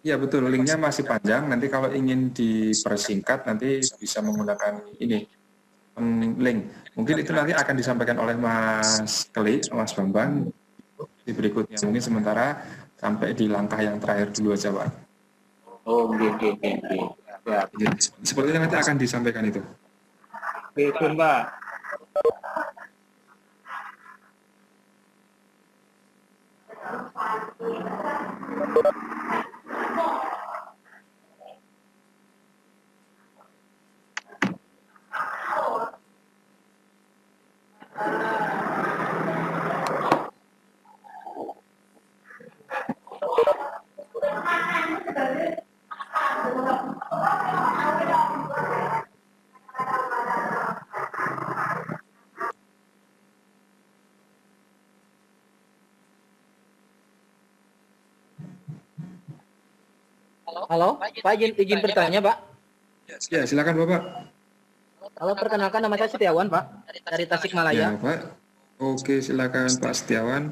Ya betul, linknya masih panjang. Nanti kalau ingin dipersingkat nanti bisa menggunakan ini link. Mungkin itu nanti akan disampaikan oleh Mas Keli, Mas Bambang di berikutnya. Mungkin sementara sampai di langkah yang terakhir dulu aja Pak. Oh, oke. Ya. Sepertinya nanti akan disampaikan itu. Oke, Mbak. Halo, Pak, izin bertanya, Pak. Ya, silakan Bapak. Halo, perkenalkan nama saya Setiawan, Pak, dari Ya, Tasikmalaya. Pak. Oke, silakan Pak Setiawan.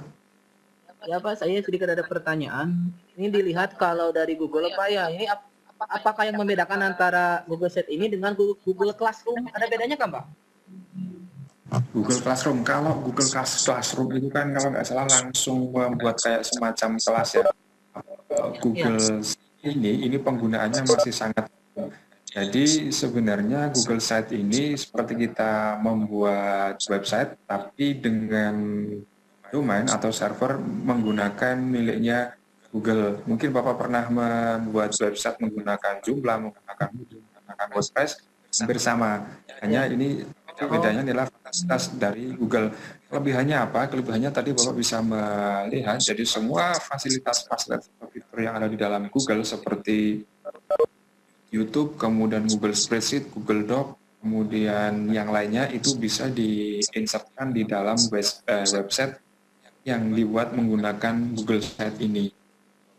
Ya, Pak, saya sedikit ada pertanyaan. Ini dilihat kalau dari Google, Pak, ya, ini apakah yang membedakan antara Google Sheet ini dengan Google Classroom? Ada bedanya kan, Pak? Google Classroom. Kalau Google Classroom itu kan kalau nggak salah langsung membuat kayak semacam kelas ya. Google ini penggunaannya masih sangat. Jadi sebenarnya Google Site ini seperti kita membuat website tapi dengan domain atau server menggunakan miliknya Google. Mungkin Bapak pernah membuat website menggunakan Joomla, menggunakan WordPress, hampir sama. Hanya ini bedanya adalah fasilitas dari Google. Kelebihannya apa? Kelebihannya tadi Bapak bisa melihat, jadi semua fasilitas fitur yang ada di dalam Google seperti YouTube, kemudian Google Spreadsheet, Google Doc, kemudian yang lainnya itu bisa diinsertkan di dalam website yang dibuat menggunakan Google Site ini,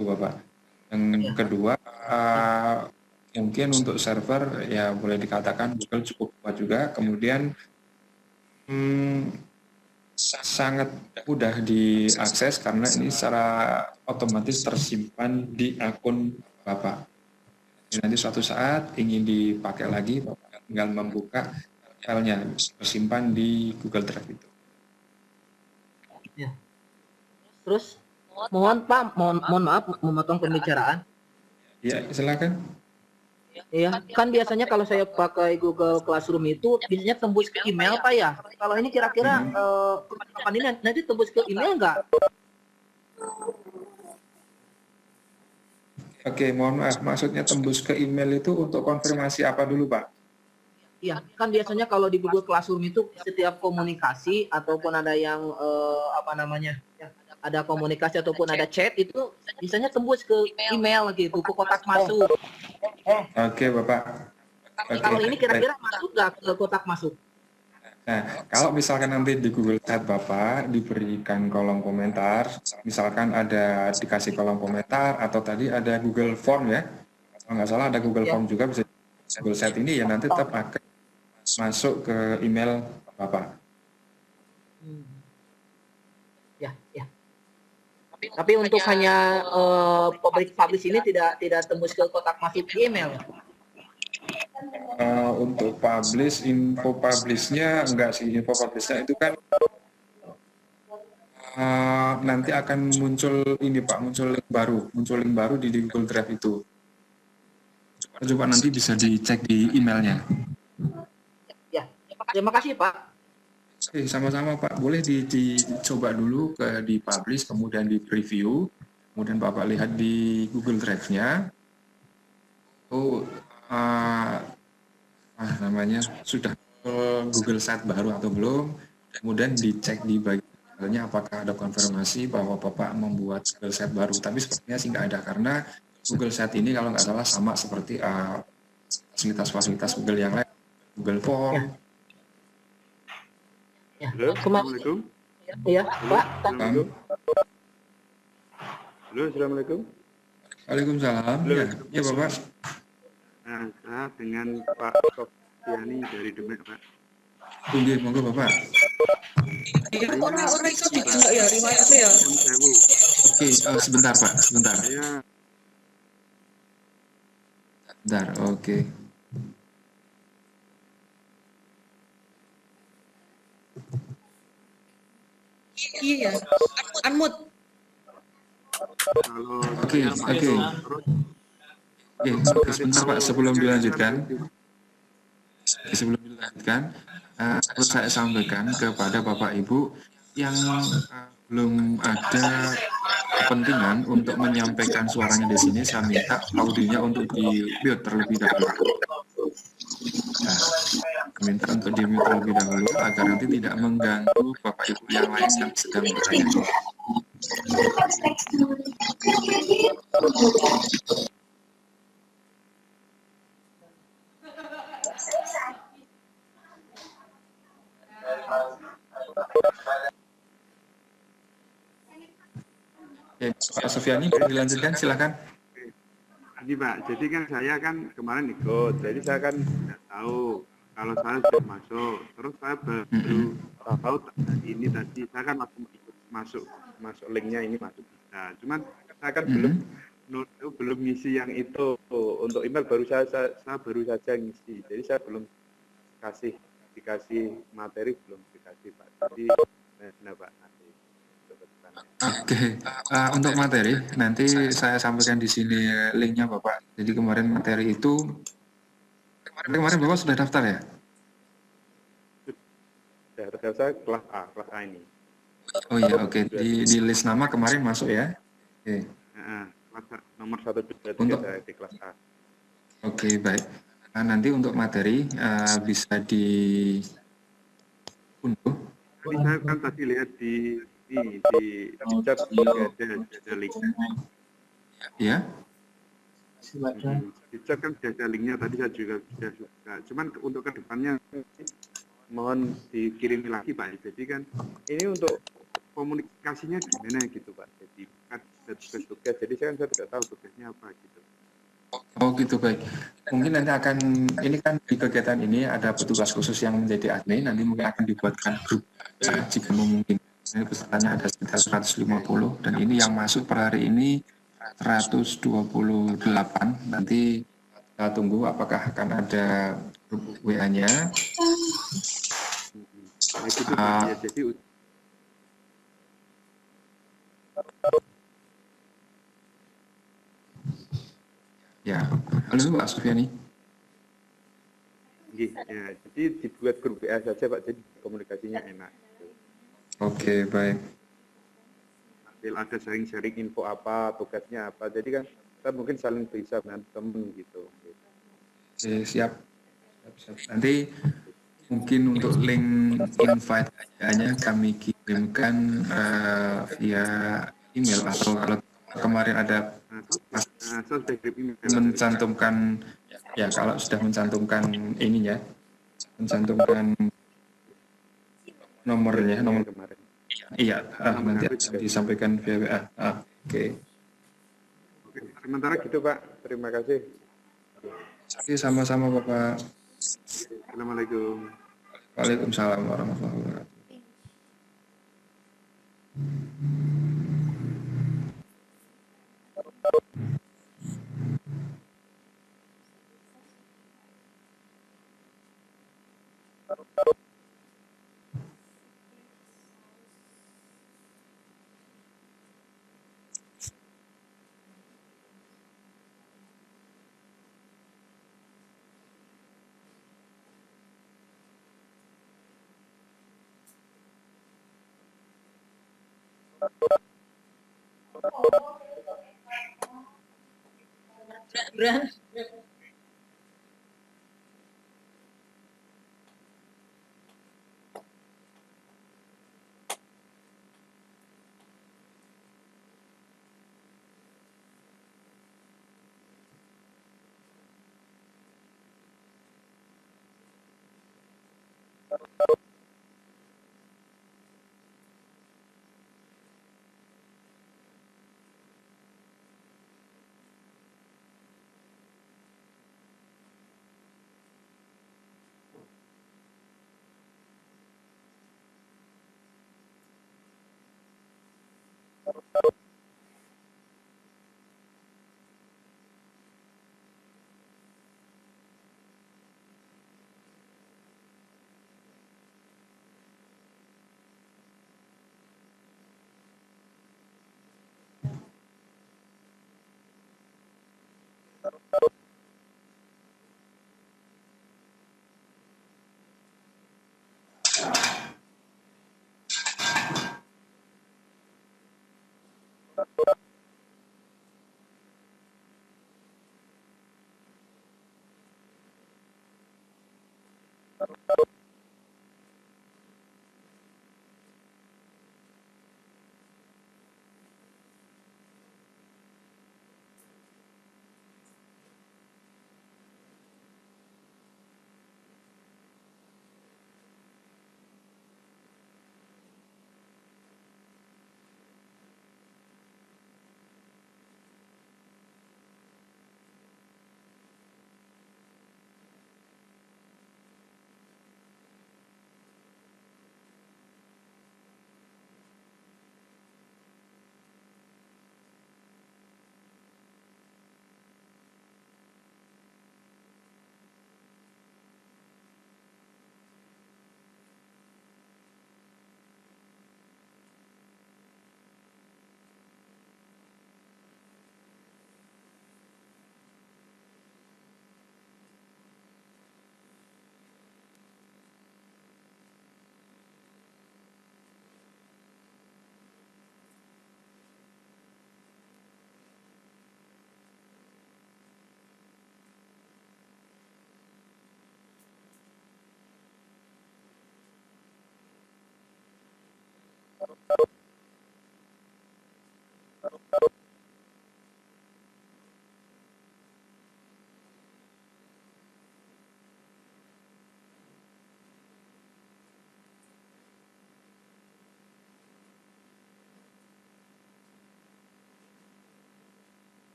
Bapak. Yang kedua, mungkin untuk server ya boleh dikatakan Google cukup kuat juga. Kemudian sangat mudah diakses karena ini secara otomatis tersimpan di akun Bapak. Jadi nanti suatu saat ingin dipakai lagi, Bapak tinggal membuka filenya, tersimpan di Google Drive itu. Ya. Terus, mohon Pak, mohon maaf memotong pembicaraan. Ya, silakan. Iya, kan biasanya kalau saya pakai Google Classroom itu biasanya tembus ke email, Pak, ya. Kalau ini kira-kira kapan ini nanti tembus ke email nggak? Oke, mohon maaf, maksudnya tembus ke email itu untuk konfirmasi apa dulu, Pak? Iya, kan biasanya kalau di Google Classroom itu setiap komunikasi ataupun ada yang ada komunikasi ataupun ada chat itu biasanya tembus ke email gitu, ke kotak masuk. Oke, Bapak. Oke. Kalau ini kira-kira masuk nggak ke kotak masuk? Nah, kalau misalkan nanti di Google Chat Bapak diberikan kolom komentar, misalkan ada dikasih kolom komentar atau tadi ada Google Form ya, kalau nggak salah ada Google Form juga bisa Google Chat ini ya nanti tetap akan masuk ke email Bapak. Ya. Tapi untuk hanya publish ini tidak tembus ke kotak masuk email. Untuk info publishnya enggak sih, info publishnya itu kan nanti akan muncul ini Pak, muncul link baru di Google Drive itu. Coba nanti bisa dicek di emailnya. Ya, terima kasih Pak. Oke, sama-sama Pak. Boleh dicoba dulu di publish, kemudian di preview, kemudian Bapak lihat di Google Drive-nya. Namanya sudah Google Site baru atau belum, kemudian dicek di bagiannya apakah ada konfirmasi bahwa Bapak membuat Google Site baru, tapi sepertinya sih nggak ada karena Google Site ini kalau nggak salah sama seperti fasilitas-fasilitas Google yang lain, Google Form. Ya. Assalamualaikum. Iya, Pak. Halo, assalamualaikum. Waalaikumsalam. Ya Bapak. Nah, saya dengan Pak Sofiani dari Demek, Pak. Tunggu, monggo Bapak. Orang itu enggak ya, riwayat ya. Oke, sebentar Pak, sebentar. Sebentar, oke. Iya, unmute. Oke, sebentar Pak, sebelum dilanjutkan, perlu saya sampaikan kepada Bapak Ibu yang belum ada kepentingan untuk menyampaikan suaranya di sini, saya minta audionya untuk di-mute terlebih dahulu. Nah, minta untuk di-mute terlebih dahulu agar nanti tidak mengganggu Bapak Ibu yang lain yang sedang bertanya. Pak Sofiani, dilanjutkan silakan. Ini Pak, jadi kan saya kan kemarin ikut, jadi saya kan tidak tahu kalau saya sudah masuk, terus saya baru tahu ini tadi, saya kan langsung ikut masuk linknya ini masuk bisa. Cuman saya kan belum ngisi yang itu untuk email baru saya baru saja ngisi, jadi saya belum dikasih materi belum dikasih Pak. Jadi benar Pak nanti. Oke, untuk materi nanti saya sampaikan di sini linknya Bapak. Jadi kemarin materi itu kemarin Bapak sudah daftar ya? Sudah terdaftar kelas A ini. Oh iya, oke. Di list nama kemarin masuk ya? Oke. Kelas nomor 1, 2, 3 untuk, saya di kelas A. Oke, baik. Nah, nanti untuk materi bisa diunduh. Tadi saya kan tadi lihat di chat ada linknya. Ya. Di chat kan sudah ada linknya, tadi saya juga sudah suka. Cuman untuk kedepannya mohon dikirimi lagi Pak. Jadi kan ini untuk komunikasinya gimana gitu Pak. Jadi kan tugas-tugas, jadi saya tidak tahu tugasnya apa gitu. Oh gitu, baik. Mungkin nanti ini kan di kegiatan ini ada petugas khusus yang menjadi admin, nanti mungkin akan dibuatkan grup jika memungkinkan. Ini pesertanya ada sekitar 150 dan ini yang masuk per hari ini 128. Nanti kita tunggu apakah akan ada grup WA-nya. Nah, itu ya, jadi ya, halo Mbak Sufiani. Ya, jadi dibuat grup WA saja Pak, jadi komunikasinya enak. Oke, baik. Sambil ada sharing-sharing info apa, tugasnya apa, jadi kan kita mungkin saling bisa dengan teman gitu. Oke, siap. Nanti mungkin untuk link invite-nya kami kirimkan via email atau kalau kemarin ada mencantumkan ya kalau sudah mencantumkan ininya, mencantumkan nomornya, nomor kemarin. Iya, nanti akan disampaikan via WA. Oke. Sementara gitu Pak, terima kasih. Oke, sama-sama Bapak. Assalamualaikum. Waalaikumsalam warahmatullahi wabarakatuh. Bran.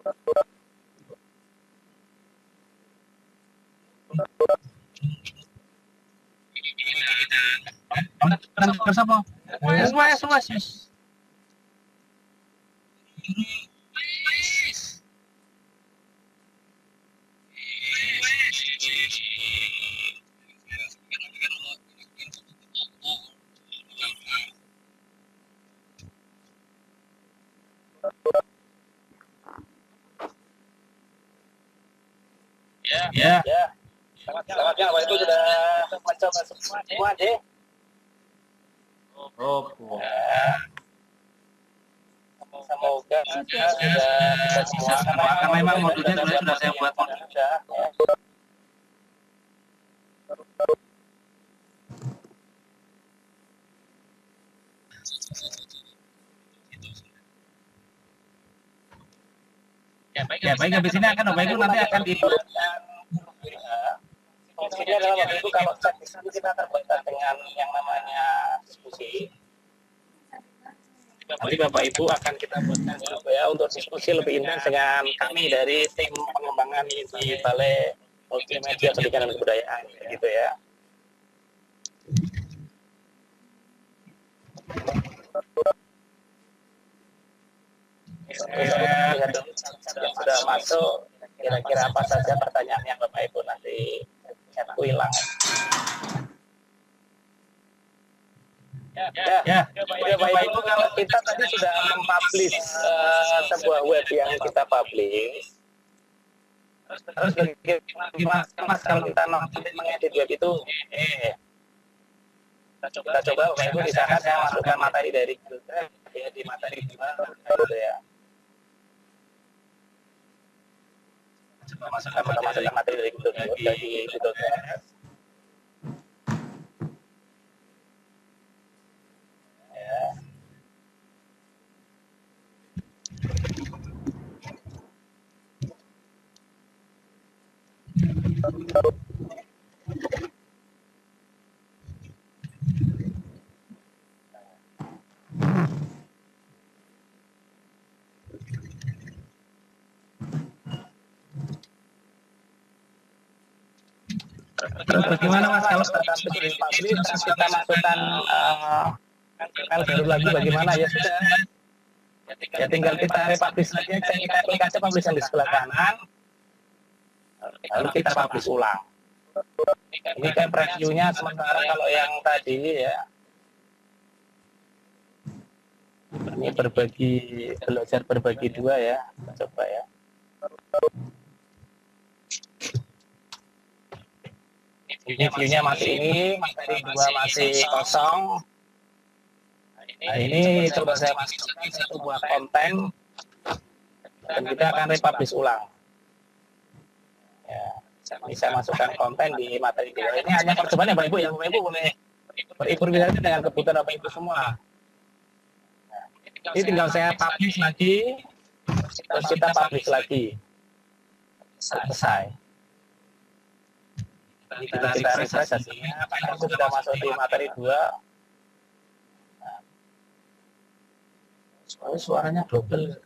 Ya. Selamat ya, Bapak Ibu sudah mencoba semua deh. Semoga sudah bisa semua. Karena memang modulnya sudah saya buat. Ya baik, habis ini akan Bapak Ibu nanti akan dibuat. Fungsinya adalah Bapak Ibu kalau chat di sini kita terbatas dengan yang namanya diskusi. Nanti Bapak Ibu akan kita buatkan juga ya untuk diskusi lebih intens dengan kami dari tim pengembangan di Balai Multimedia Pendidikan dan Kebudayaan gitu ya. Lihat dulu yang sudah masuk, kira-kira apa saja pertanyaannya Bapak Ibu nanti chatku hilang. Ya, Bapak Ibu, kalau kita tadi sudah mempublish sebuah web yang kita publish, terus bagaimana Mas kalau kita mengedit web itu? Kita coba Bapak Ibu, misalkan saya masukkan materi dari Google Drive, ya di materi gimana gitu ya. Masukkan materi dari Google Drive. Terus bagaimana Mas kalau kita masukkan file baru lagi bagaimana ya sudah. Ya tinggal kita republish lagi, kita klik aja publish yang di sebelah kanan, lalu kita publish ulang. Ini kan previewnya, sementara kalau yang tadi ya, ini belajar berbagi dua ya, coba ya. Ini view-nya masih ini, materi 2 masih kosong. Nah ini coba saya masukkan satu buah konten dan kita akan republish ulang. Ya, ini saya masukkan konten di materi 2. Ini hanya percobaan ya Bapak Ibu, Bapak Ibu boleh berimprovisasi dengan kebutuhan Bapak Ibu semua. Nah, ini tinggal saya publish lagi, terus kita publish lagi. Selesai. Kita refresh hasilnya, karena itu sudah masuk di materi 2. Suaranya double.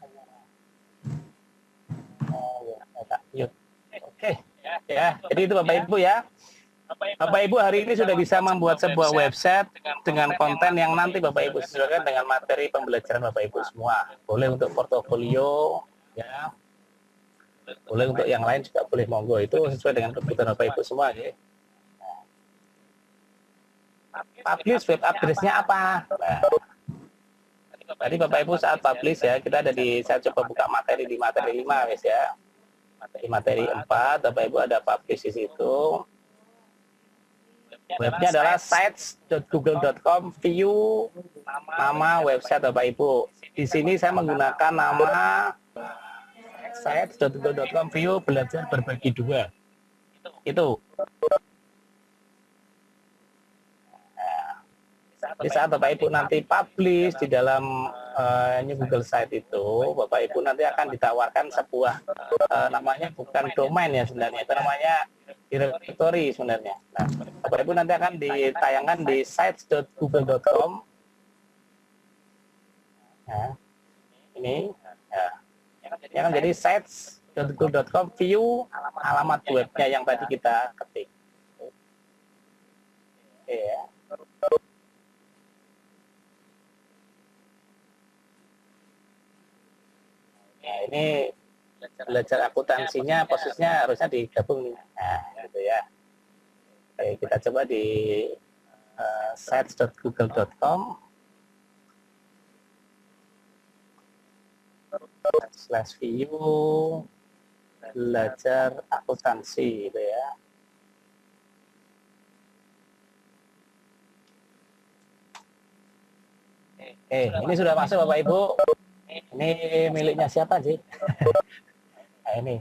Oke. Ya, jadi itu Bapak Ibu ya. Bapak Ibu hari ini sudah bisa membuat sebuah website dengan konten yang nanti Bapak Ibu sesuaikan dengan materi pembelajaran Bapak Ibu semua. Boleh untuk portofolio, ya. Boleh untuk yang lain juga boleh, monggo, itu sesuai dengan kebutuhan Bapak Ibu semua ya. Publish web address-nya apa? Nah, tadi Bapak Ibu saat publish ya, kita ada di, saya coba buka materi di materi 5 guys ya. Di materi 4 Bapak Ibu ada publish di situ. Webnya adalah sites.google.com, view nama website Bapak Ibu. Di sini saya menggunakan nama sites.google.com, view belajar berbagi dua. Itu. Di saat Bapak Ibu nanti publish di dalam Google Site itu, Bapak Ibu nanti akan ditawarkan sebuah namanya bukan domain ya sebenarnya, itu namanya directory sebenarnya. Nah, Bapak Ibu nanti akan ditayangkan di sites.google.com. Nah, ini Ya kan, jadi sites.google.com view alamat webnya yang tadi kita ketik. Oke ya. Nah, ini belajar akuntansinya posisinya harusnya digabung nih. Nah, gitu ya. Oke, kita coba di sites.google.com /view belajar akuntansi gitu ya. Ini sudah masuk Bapak Ibu. Ini miliknya siapa sih? Nah, ini.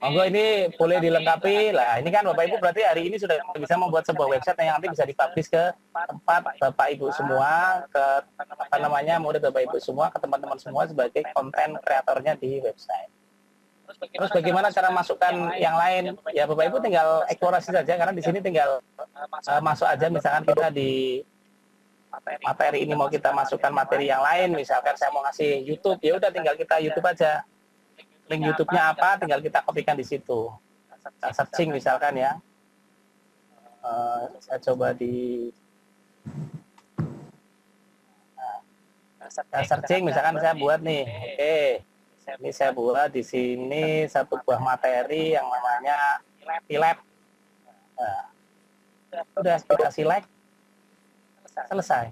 Monggo ini boleh dilengkapi. Lah, ini kan Bapak Ibu berarti hari ini sudah bisa membuat sebuah website yang nanti bisa dipublish ke tempat Bapak Ibu semua, ke apa namanya, murid Bapak Ibu semua, ke teman-teman semua sebagai konten kreatornya di website. Terus bagaimana cara masukkan yang lain? Ya Bapak Ibu tinggal eksplorasi saja, karena di sini tinggal masuk aja. Misalkan kita di materi ini mau kita masukkan materi yang lain, misalkan saya mau ngasih YouTube, ya udah tinggal kita YouTube aja. Link YouTube-nya apa, tinggal kita kopikan di situ. Kita searching misalkan ya. Saya coba di saya searching misalkan saya buat nih. Oke. Ini saya buat di sini satu buah materi yang namanya Pilab. Nah, udah kita select, selesai.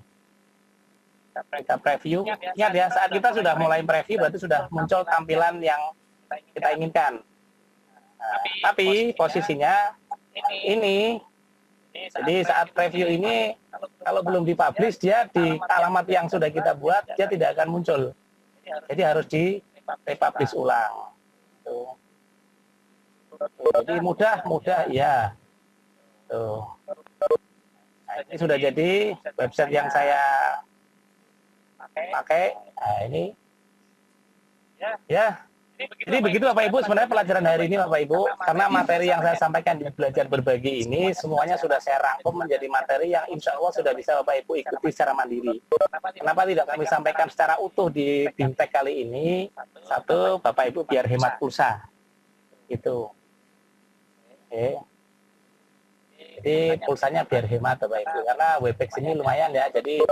Kita preview. Ingat ya, saat kita sudah mulai preview berarti sudah muncul tampilan yang kita inginkan. Nah, tapi posisinya ini. Jadi saat preview ini kalau belum dipublish, dia di alamat yang sudah kita buat dia tidak akan muncul. Jadi harus di republish ulang. Tuh. Jadi mudah ya. Tuh. Nah, ini sudah jadi website yang saya pakai. Nah, ini ya. Jadi begitu Bapak Ibu, sebenarnya pelajaran hari ini Bapak Ibu, karena materi yang saya sampaikan di belajar berbagi ini semuanya sudah saya rangkum menjadi materi yang insya Allah sudah bisa Bapak Ibu ikuti secara mandiri. Kenapa tidak kami sampaikan secara utuh di BIMTEK kali ini? Satu, Bapak Ibu biar hemat pulsa. Gitu. Oke. Jadi pulsanya biar hemat Bapak Ibu, karena WebEx ini lumayan ya. Jadi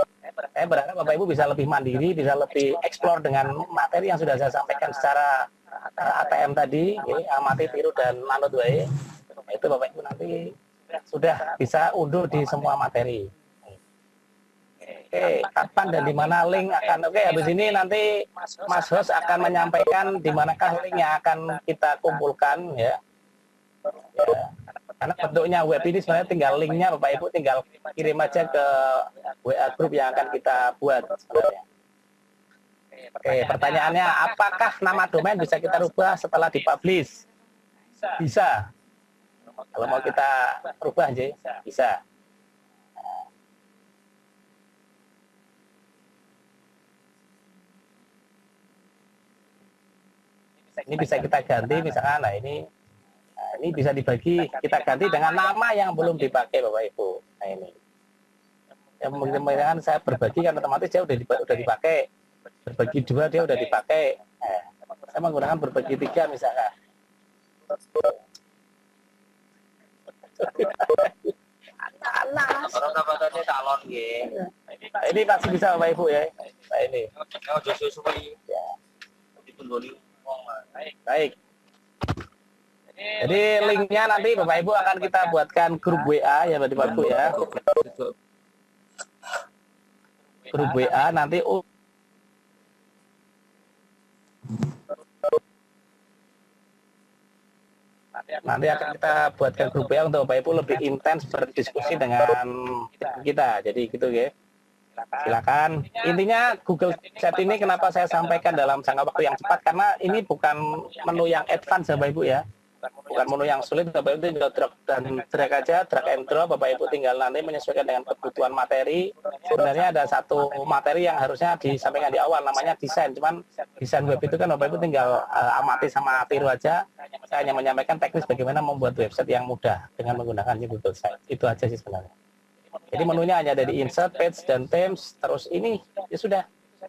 saya berharap Bapak Ibu bisa lebih mandiri, bisa lebih eksplor dengan materi yang sudah saya sampaikan secara ATM tadi, amati, tiru, dan manut wae. Itu Bapak Ibu nanti sudah bisa unduh di semua materi. Oke, kapan dan di mana link akan, oke, habis ini nanti Mas Host akan menyampaikan di manakah link yang akan kita kumpulkan ya. Karena bentuknya web ini sebenarnya tinggal linknya Bapak Ibu tinggal kirim aja ke WA group yang akan kita buat sebenarnya. Oke, pertanyaannya, apakah nama domain bisa kita rubah setelah dipublish? Bisa. Kalau mau kita rubah aja, bisa. Ini bisa kita ganti misalkan, nah ini bisa dibagi, kita ganti dengan nama yang belum dipakai Bapak Ibu. Nah ini. Yang mungkin saya berbagi kan otomatis dia udah dipakai. Berbagi 2 dia udah dipakai. Saya menggunakan berbagi 3 misalkan. Orang dapatannya calon gitu. Ini masih bisa Bapak Ibu ya. Nah ini. Baik. Jadi linknya nanti Bapak Ibu akan kita buatkan grup WA ya Bapak Ibu ya. Grup WA nanti akan kita buatkan grup WA untuk Bapak Ibu lebih intens berdiskusi dengan kita. Jadi gitu ya. Silakan. Intinya Google Chat ini kenapa saya sampaikan dalam jangka waktu yang cepat, karena ini bukan menu yang advance Bapak Ibu ya. Bukan menu yang sulit, Bapak Ibu tinggal drag aja, drag and drop, Bapak Ibu tinggal nanti menyesuaikan dengan kebutuhan materi. Sebenarnya ada satu materi yang harusnya disampaikan di awal, namanya desain. Cuman desain web itu kan Bapak Ibu tinggal amati sama tiru aja. Saya hanya menyampaikan teknis bagaimana membuat website yang mudah dengan menggunakan Google Site. Itu aja sih sebenarnya. Jadi menunya hanya ada di insert, page, dan themes. Terus ini, ya sudah.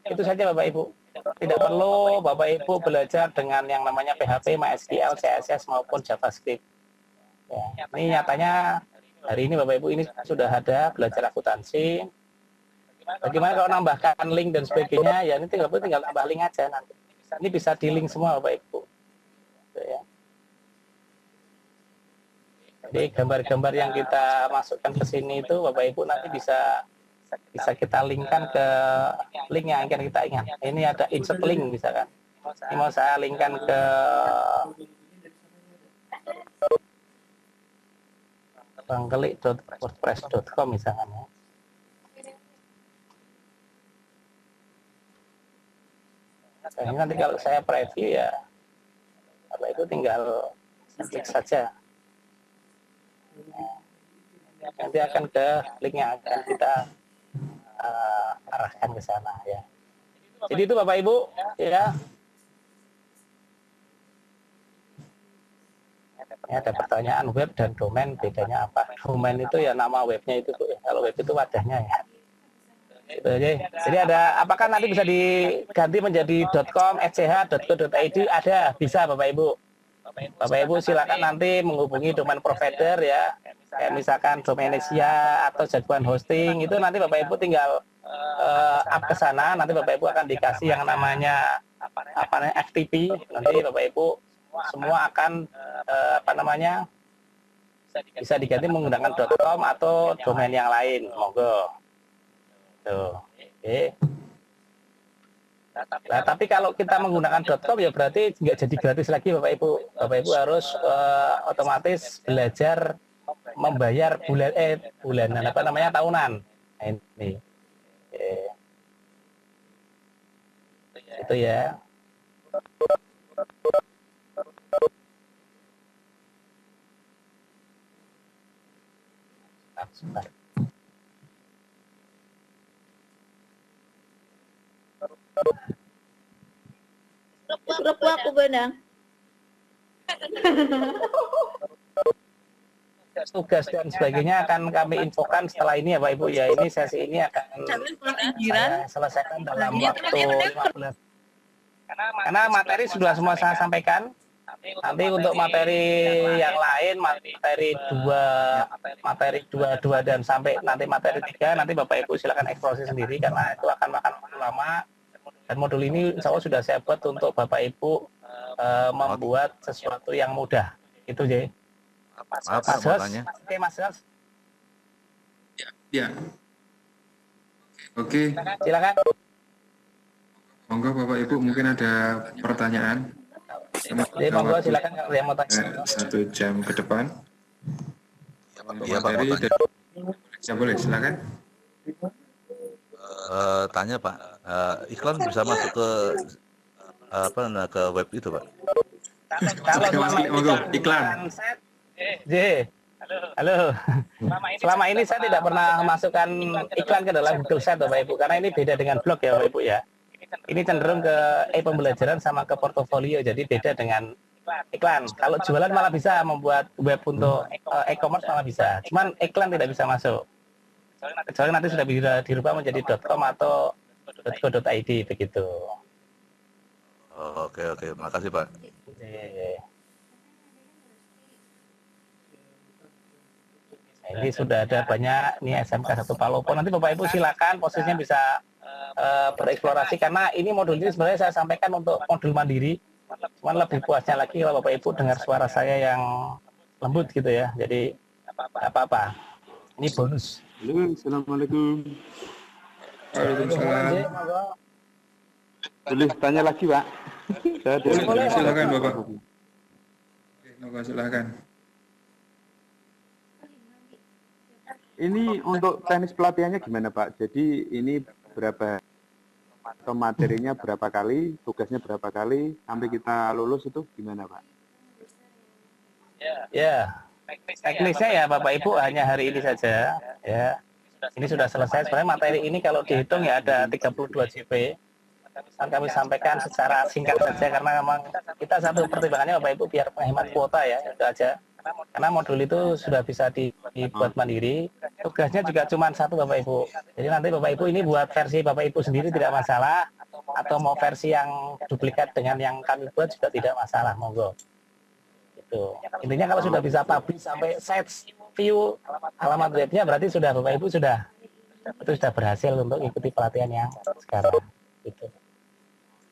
Itu saja Bapak Ibu. tidak perlu Bapak Ibu belajar dengan yang namanya PHP, MySQL, CSS maupun JavaScript. Ya, ini nyatanya hari ini Bapak Ibu ini sudah ada belajar akuntansi. Bagaimana kalau nambahkan link dan sebagainya? Ya ini tinggal tambah link aja nanti. Ini bisa di link semua Bapak Ibu. Ya. Jadi gambar-gambar yang kita masukkan ke sini itu Bapak Ibu nanti bisa kita linkkan ke link yang akan kita ingat. Ini ada insert link misalkan. Ini mau saya linkkan ke bangkelik.wordpress.com misalkan ya. Nah, ini nanti kalau saya preview ya Bapak Ibu tinggal klik saja. Nanti akan ke link yang akan kita arahkan ke sana ya. Jadi itu Bapak Ibu ya. Ini ada pertanyaan web dan domain bedanya apa? Domain itu ya nama webnya itu Bu. Kalau web itu wadahnya ya. Gitu aja. Jadi ada apakah nanti bisa diganti menjadi .com, @ch, .co.id? Ada, bisa Bapak Ibu. Bapak Ibu silakan nanti menghubungi domain provider ya. Kayak misalkan Domainisia atau jagoan hosting itu nanti Bapak Ibu tinggal up ke sana, nanti Bapak Ibu akan dikasih yang namanya FTP. Nanti Bapak Ibu semua akan bisa diganti menggunakan .com atau domain yang lain. Monggo. Tuh. Oke. Nah, tapi kalau kita menggunakan .com ya berarti nggak jadi gratis lagi Bapak Ibu. Bapak Ibu harus otomatis belajar membayar bulanan tahunan. Nah, ini. Itu ya. Sebentar. Grup aku benang. Tugas dan sebagainya akan kami infokan setelah ini ya Pak Ibu ya. Ini sesi ini akan saya selesaikan dalam waktu 15. Karena materi sudah semua saya sampaikan. Nanti untuk materi yang lain, materi 2 dan sampai nanti materi 3, nanti Bapak Ibu silakan eksplorasi sendiri karena itu akan makan waktu lama. Dan modul ini insya Allah sudah saya buat untuk Bapak Ibu membuat sesuatu yang mudah. Itu J. Mas Jos. Oke Mas Jos. Ya. Oke. Silakan. Monggo Bapak Ibu mungkin ada pertanyaan. Jadi monggo silakan kalau yang mau tanya. 1 jam ke depan. Iya Pak. Ya boleh silakan. Tanya Pak, iklan bisa masuk ke ke web itu Pak? Kalau iklan. Halo. Selama ini saya tidak pernah masukkan iklan ke dalam Google Set Bapak Ibu karena ini beda dengan blog ya Bapak Ibu ya. Ini cenderung ke pembelajaran sama ke portofolio, jadi beda dengan iklan. Kalau jualan malah bisa membuat web untuk e-commerce malah bisa, cuman iklan tidak bisa masuk. Kecuali nanti sudah bisa dirubah menjadi .com atau .co.id begitu. Oh, oke, makasih Pak. Nah, ini sudah ada banyak, ini SMK 1 Palopo. Nanti Bapak Ibu silakan posisinya bisa bereksplorasi karena ini modul ini sebenarnya saya sampaikan untuk modul mandiri. Cuman lebih puasnya lagi kalau Bapak Ibu dengar suara saya yang lembut gitu ya. Jadi apa-apa. Ini bonus. Halo, assalamualaikum. Waalaikumsalam. Boleh tanya lagi Pak? Boleh, silakan Bapak. Oke, silakan. Ini untuk teknis pelatihannya gimana Pak? Jadi ini berapa atau materinya berapa kali, tugasnya berapa kali, sampai kita lulus itu gimana Pak? Ya, teknisnya ya Bapak Ibu hanya hari ini saja ya. Ini sudah selesai. Sebenarnya materi ini kalau dihitung ya ada 32 JP. Kan kami sampaikan secara singkat saja karena memang kita satu pertimbangannya Bapak Ibu biar menghemat kuota ya, itu aja. Karena modul itu sudah bisa dibuat mandiri. Tugasnya juga cuma 1 Bapak Ibu. Jadi nanti Bapak Ibu ini buat versi Bapak Ibu sendiri tidak masalah. atau mau versi yang duplikat dengan yang kami buat juga tidak masalah, monggo. Itu. Intinya kalau sudah bisa publish sampai sites view alamat webnya berarti sudah Bapak Ibu sudah berhasil untuk ikuti pelatihan yang sekarang. Gitu.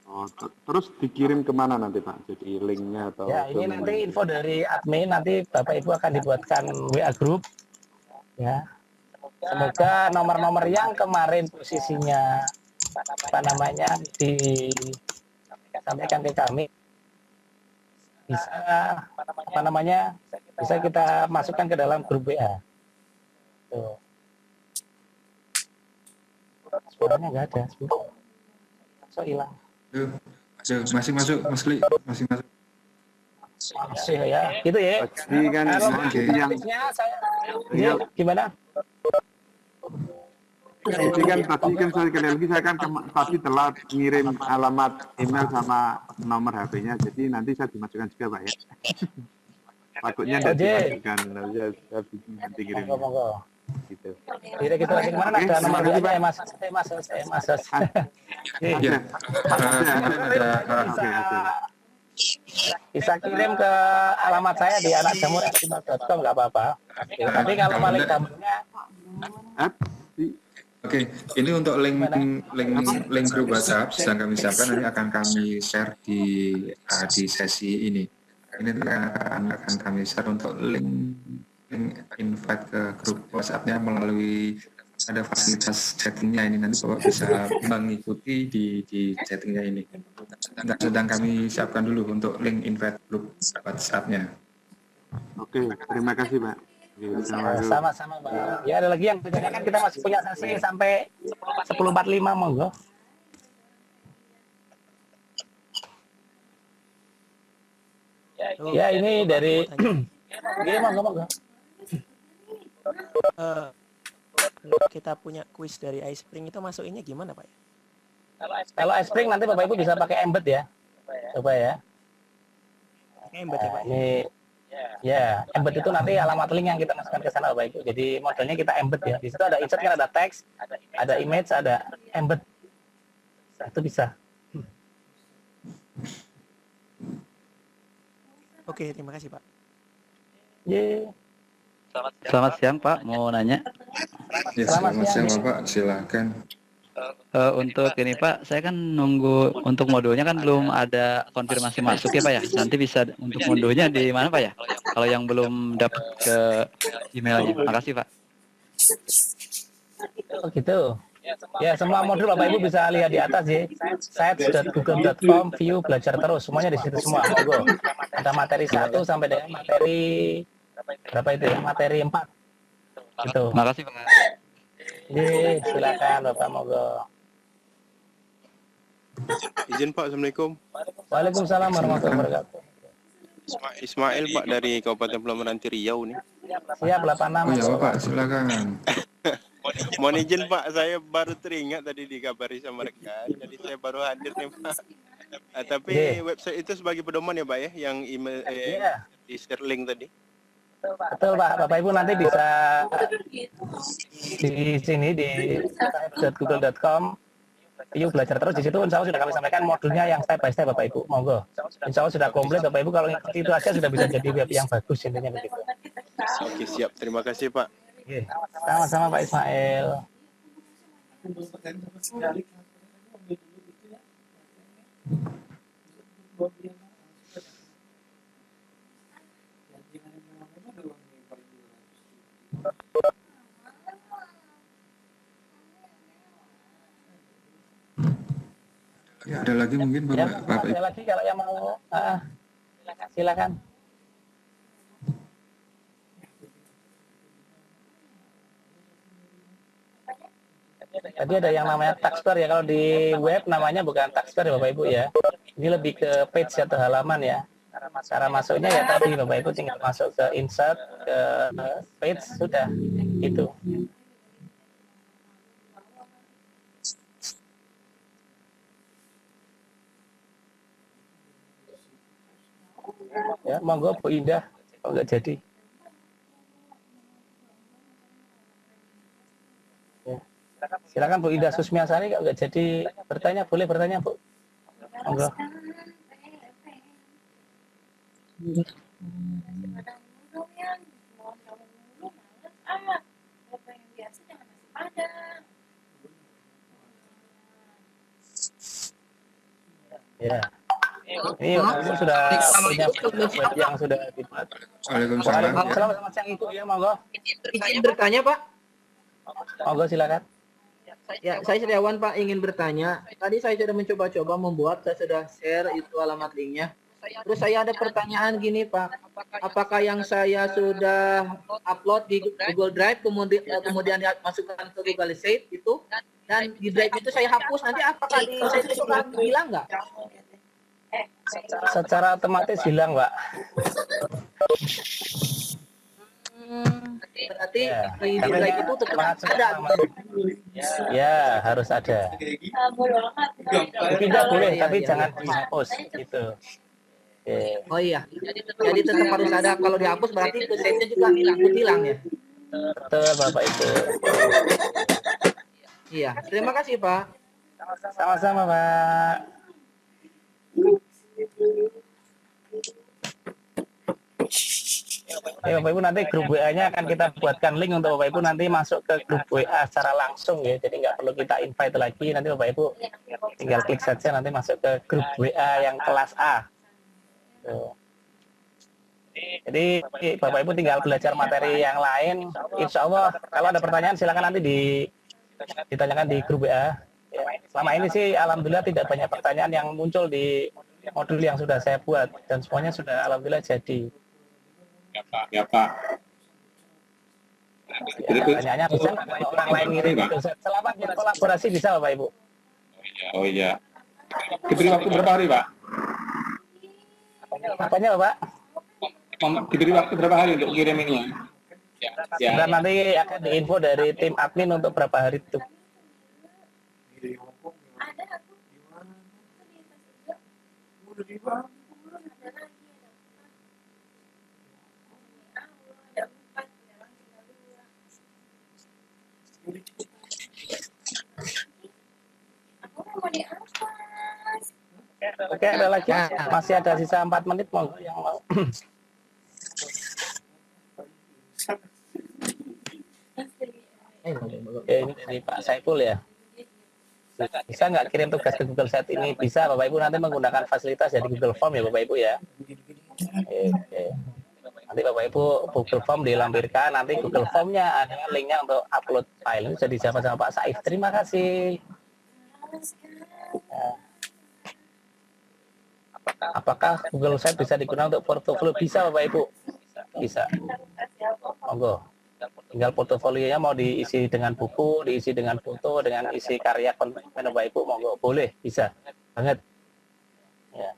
Oh, terus dikirim kemana nanti Pak? Jadi linknya atau? Ya ini nanti info dari admin, nanti Bapak Ibu akan dibuatkan WA group. Ya. Semoga nomor-nomor yang kemarin posisinya disampaikan ke kami bisa bisa kita masukkan ke dalam grup WA. Tuh. Suaranya nggak ada, so hilang. Masih masuk, Mas Kli, masih masuk. Masih ya, gitu ya. Jadi kan yang gimana? Jadi kan tadi kan saya kan tadi telah ngirim alamat email sama nomor HP-nya, jadi nanti saya dimasukkan juga Pak ya. Takutnya tidak dimasukkan, nanti kirim. Gitu. Tidak kita lagi kemana ada nomor WA-nya Mas. Bisa kirim ke alamat saya di anakjamur@gmail.com nggak apa-apa. Tapi kalau paling gampangnya Oke, ini untuk link grup WhatsApp sedang kami siapkan, nanti akan kami share di sesi ini. Ini akan kami share untuk link invite ke grup WhatsApp-nya melalui ada fasilitas chattingnya ini, nanti Bapak bisa mengikuti di chattingnya ini. Sedang kami siapkan dulu untuk link invite grup WhatsApp-nya. Oke, terima kasih Pak. Sama-sama Pak. Ya ada lagi yang kan kita masih punya sesi sampai 10.45 monggo. Ya ini dari gini monggo. Kalau kita punya kuis dari iSpring itu masukinnya gimana Pak? Kalau iSpring nanti Bapak Ibu bisa pakai embed ya. Coba ya. Embed ya Pak. Ini ya, embed itu nanti alamat link yang kita masukkan ke sana Bapak Ibu. Jadi modelnya kita embed ya. Di situ ada insert kan, ada teks, ada image, ada embed. Itu bisa. Oke, terima kasih Pak. Selamat siang Pak, mau nanya. Ya, selamat siang Bapak, silakan. Untuk ini Pak, saya kan nunggu untuk modulnya kan belum ada konfirmasi masuk ya Pak ya. Nanti bisa untuk modulnya di mana Pak ya? Kalau yang belum dapat ke emailnya. Makasih Pak. Oh gitu. Ya semua modul Bapak Ibu bisa lihat di atas ya. Sites.google.com view belajar terus, semuanya di situ semua. Monggo. Ada materi 1 sampai dengan materi berapa itu ya? Materi 4. Gitu. Makasih Pak. Silakan Bapak monggo. Izin Pak, Assalamualaikum. Waalaikumsalam warahmatullahi wabarakatuh. Ismail Pak dari Kabupaten Pelabuhan Riau nih. Siap 86. Oh ya Bapak, silakan. Mohon izin Pak, saya baru teringat tadi dikabari sama rekan, jadi saya baru hadir nih Pak. Tapi website itu sebagai pedoman ya Pak ya, yang email di share link tadi. Betul Pak, Bapak Ibu nanti bisa di sini di sites.google.com view belajar terus, di situ insya Allah sudah kami sampaikan modulnya yang step by step Bapak Ibu, monggo. Insya Allah sudah komplit Bapak Ibu, kalau ngikuti itu aja sudah bisa jadi web yang bagus intinya begitu. Oke siap, terima kasih Pak. Sama-sama Pak Ismail. Ya, ada lagi mungkin Bapak. Ada lagi kalau yang mau silakan. Tadi ada yang namanya taxbar ya, kalau di web namanya bukan taxbar ya Bapak Ibu ya. Ini lebih ke page atau halaman ya. Cara masuknya ya tadi Bapak Ibu tinggal masuk ke insert, ke page, sudah itu. Ya, monggo Bu Indah, kalau nggak jadi. Ya. Silakan Bu Ida Susmiasari, kalau nggak jadi bertanya, boleh bertanya Bu. Monggo. Ya. Ini sudah punya web yang sudah dibuat. Waalaikumsalam. Selamat siang Ibu ya, monggo. Izin bertanya Pak. Monggo silakan. Ya, saya Setiawan Pak ingin bertanya. Tadi saya sudah mencoba-coba membuat, saya sudah share itu alamat linknya. Terus saya ada pertanyaan gini Pak, apakah yang saya sudah upload di Google Drive kemudian dimasukkan ke Google Sheet itu, dan di Drive itu saya hapus, nanti apakah di Sheet itu hilang nggak? Secara otomatis hilang Pak. Berarti di Drive itu tetap ada. Ya, harus ada. Dipindah boleh, tapi jangan dihapus gitu. Oh iya, jadi tetap harus ada. Kalau dihapus berarti itu setnya juga hilang ya. Betul Bapak Ibu. Iya, terima kasih Pak. Sama-sama Pak. Bapak Ibu, nanti grup WA-nya akan kita buatkan link untuk Bapak Ibu nanti masuk ke grup WA secara langsung ya. Jadi nggak perlu kita invite lagi. Nanti Bapak Ibu tinggal klik saja nanti masuk ke grup WA yang kelas A. Jadi Bapak Ibu tinggal belajar materi yang lain. Insya Allah kalau ada pertanyaan silakan nanti ditanyakan di grup WA. Ya, selama ini sih alhamdulillah tidak banyak pertanyaan yang muncul di modul yang sudah saya buat dan semuanya sudah alhamdulillah jadi. Ya Pak. Ya, pertanyaannya bisa kalau orang lain ngirim itu. Selama berkolaborasi bisa Bapak Ibu. Oh iya. Diberi waktu berapa hari Pak? Apanya Bapak? Diberi waktu berapa hari untuk kirim ini? Ya. Dan nanti akan diinfo dari tim admin untuk berapa hari itu. Oke, ada lagi. Masih ada sisa 4 menit monggo yang mau. Ini dari Pak Saiful ya. Bisa nggak kirim tugas ke Google Sheet ini? Bisa Bapak Ibu, nanti menggunakan fasilitas dari Google Form ya Bapak Ibu ya. Oke. Nanti Bapak Ibu Google Form dilampirkan, nanti Google Formnya ada linknya untuk upload file. Ini jadi siapa sama Pak Saif. Terima kasih. Ya. Apakah Google Sheet bisa digunakan untuk portofolio? Bisa Bapak Ibu. Bisa. Monggo. Tinggal portofolionya mau diisi dengan buku, diisi dengan foto, dengan isi karya konten Bapak Ibu, monggo. Boleh, bisa. Banget. Ya.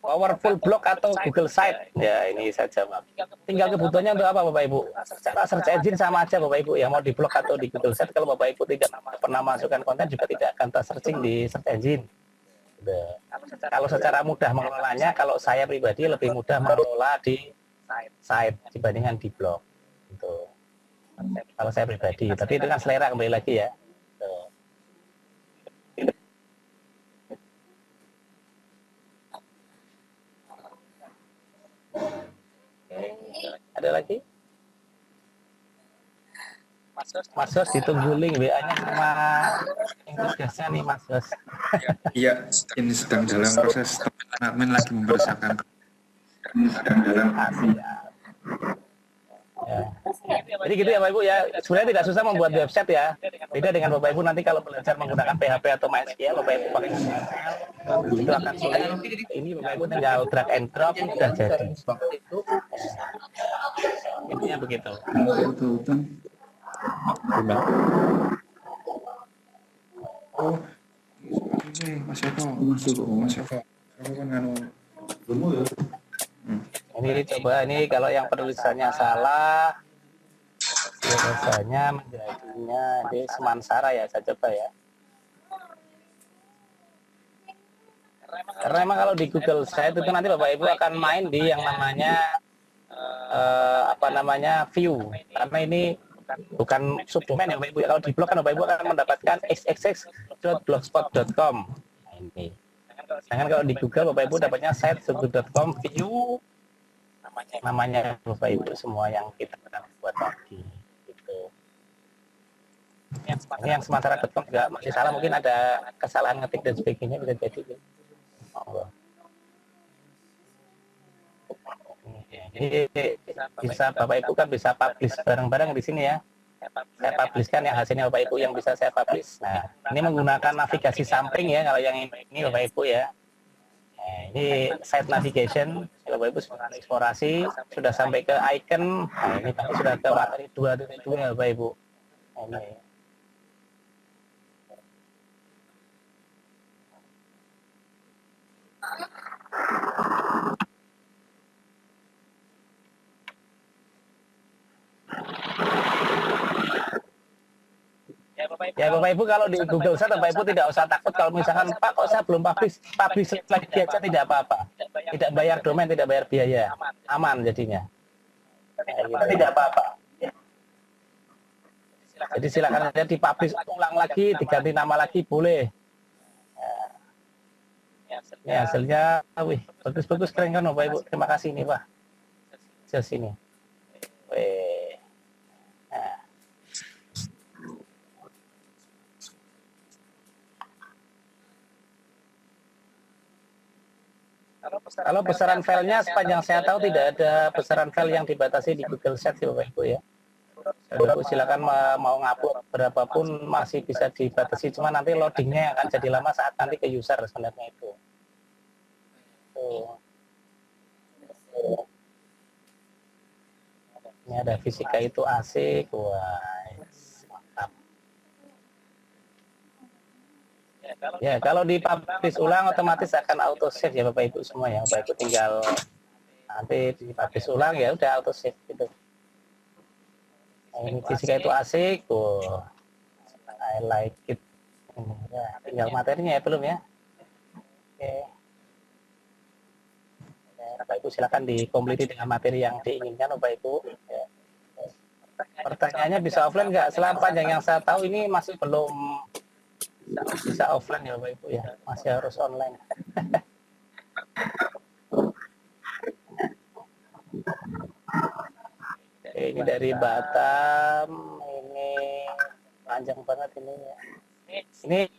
Powerful Blog atau Google Site. Ya, ini saja, Pak. Tinggal kebutuhannya untuk apa, Bapak Ibu? Secara search engine sama aja, Bapak Ibu. Yang mau di blog atau di Google Site, kalau Bapak Ibu tidak pernah masukkan konten, juga tidak akan ter-searching di search engine. Kalau secara mudah mengelolanya, kalau saya pribadi lebih mudah mengelola di site dibandingkan di blog. Gitu. Kalau saya pribadi, tapi itu kan selera kembali lagi ya. Ada lagi? Mas Sos ditunggu link WA-nya sama tugasnya nih Mas Sos. Iya, ini sedang dalam proses admin lagi mempersiapkan. Sedang dalam ya. Jadi gitu ya Bapak Ibu ya. Sebenarnya tidak susah membuat website ya. Beda dengan Bapak Ibu nanti kalau belajar menggunakan PHP atau MySQL, Bapak Ibu pakai itu akan sulit. Ini Bapak Ibu tinggal drag and drop sudah jadi. Intinya begitu. Oh, ini Mas Eko. Kamu kan nganu ya. Ini coba ini kalau yang penulisannya salah, biasanya menjadinya di Semansara ya, saya coba ya. Karena memang kalau di Google Site itu nanti Bapak Ibu akan main di yang namanya apa namanya view, karena ini bukan subdomain ya Bapak Ibu. Kalau di blog kan Bapak Ibu akan mendapatkan xxx.blogspot.com. Nah, ini. Sedangkan kalau di Google Bapak Ibu dapatnya site.com view namanya Bapak Ibu semua yang kita buat tadi. Gitu. Ini yang sementara.com juga masih salah, mungkin ada kesalahan ngetik dan sebagainya bisa jadi. Oh. Ini bisa Bapak Ibu kan bisa publish bareng-bareng di sini ya. Saya publishkan yang hasilnya Bapak Ibu yang bisa saya publish. Nah, ini menggunakan navigasi samping ya kalau yang ini Bapak Ibu ya. Nah, ini site navigation, kalau Bapak Ibu sudah eksplorasi, sudah sampai ke icon. Nah, ini tadi sudah ke materi 2.2 Bapak Ibu. Nah, ini. Ya Bapak Ibu kalau di Google Search Bapak Ibu tidak usah takut kalau misalkan Pak kok saya belum publish lagi aja tidak apa-apa. Tidak bayar domain, tidak bayar biaya. Aman jadinya. Tidak apa-apa. Jadi silakan aja dipublish ulang lagi, diganti nama lagi boleh. Ya hasilnya, wih bagus-bagus keren kan Bapak Ibu. Terima kasih nih Pak. Hasil sini. Wih. Nah. Kalau besaran filenya sepanjang saya tahu tidak ada besaran file yang dibatasi di Google Sheets ya Bapak Ibu ya. Bapak Ibu silakan mau ngupload berapapun masih bisa dibatasi, cuma nanti loadingnya akan jadi lama saat nanti ke user sebenarnya itu. Ini ada fisika itu asik, wah mantap. Ya kalau dipublish ulang otomatis akan auto save ya Bapak Ibu semua ya. Bapak Ibu tinggal nanti dipublish ulang ya udah auto save gitu. Nah, ini fisika itu asik, oh, I like it. Ya, tinggal materinya ya belum ya. Oke. Ya, Bapak Ibu silakan dikompleti dengan materi yang diinginkan Bapak Ibu. Ya. Pertanyaannya bisa offline nggak? Selama panjang yang saya tahu ini masih belum bisa offline ya Bapak Ibu ya, masih harus online. Ini dari Batam, ini panjang banget ini ya. Ini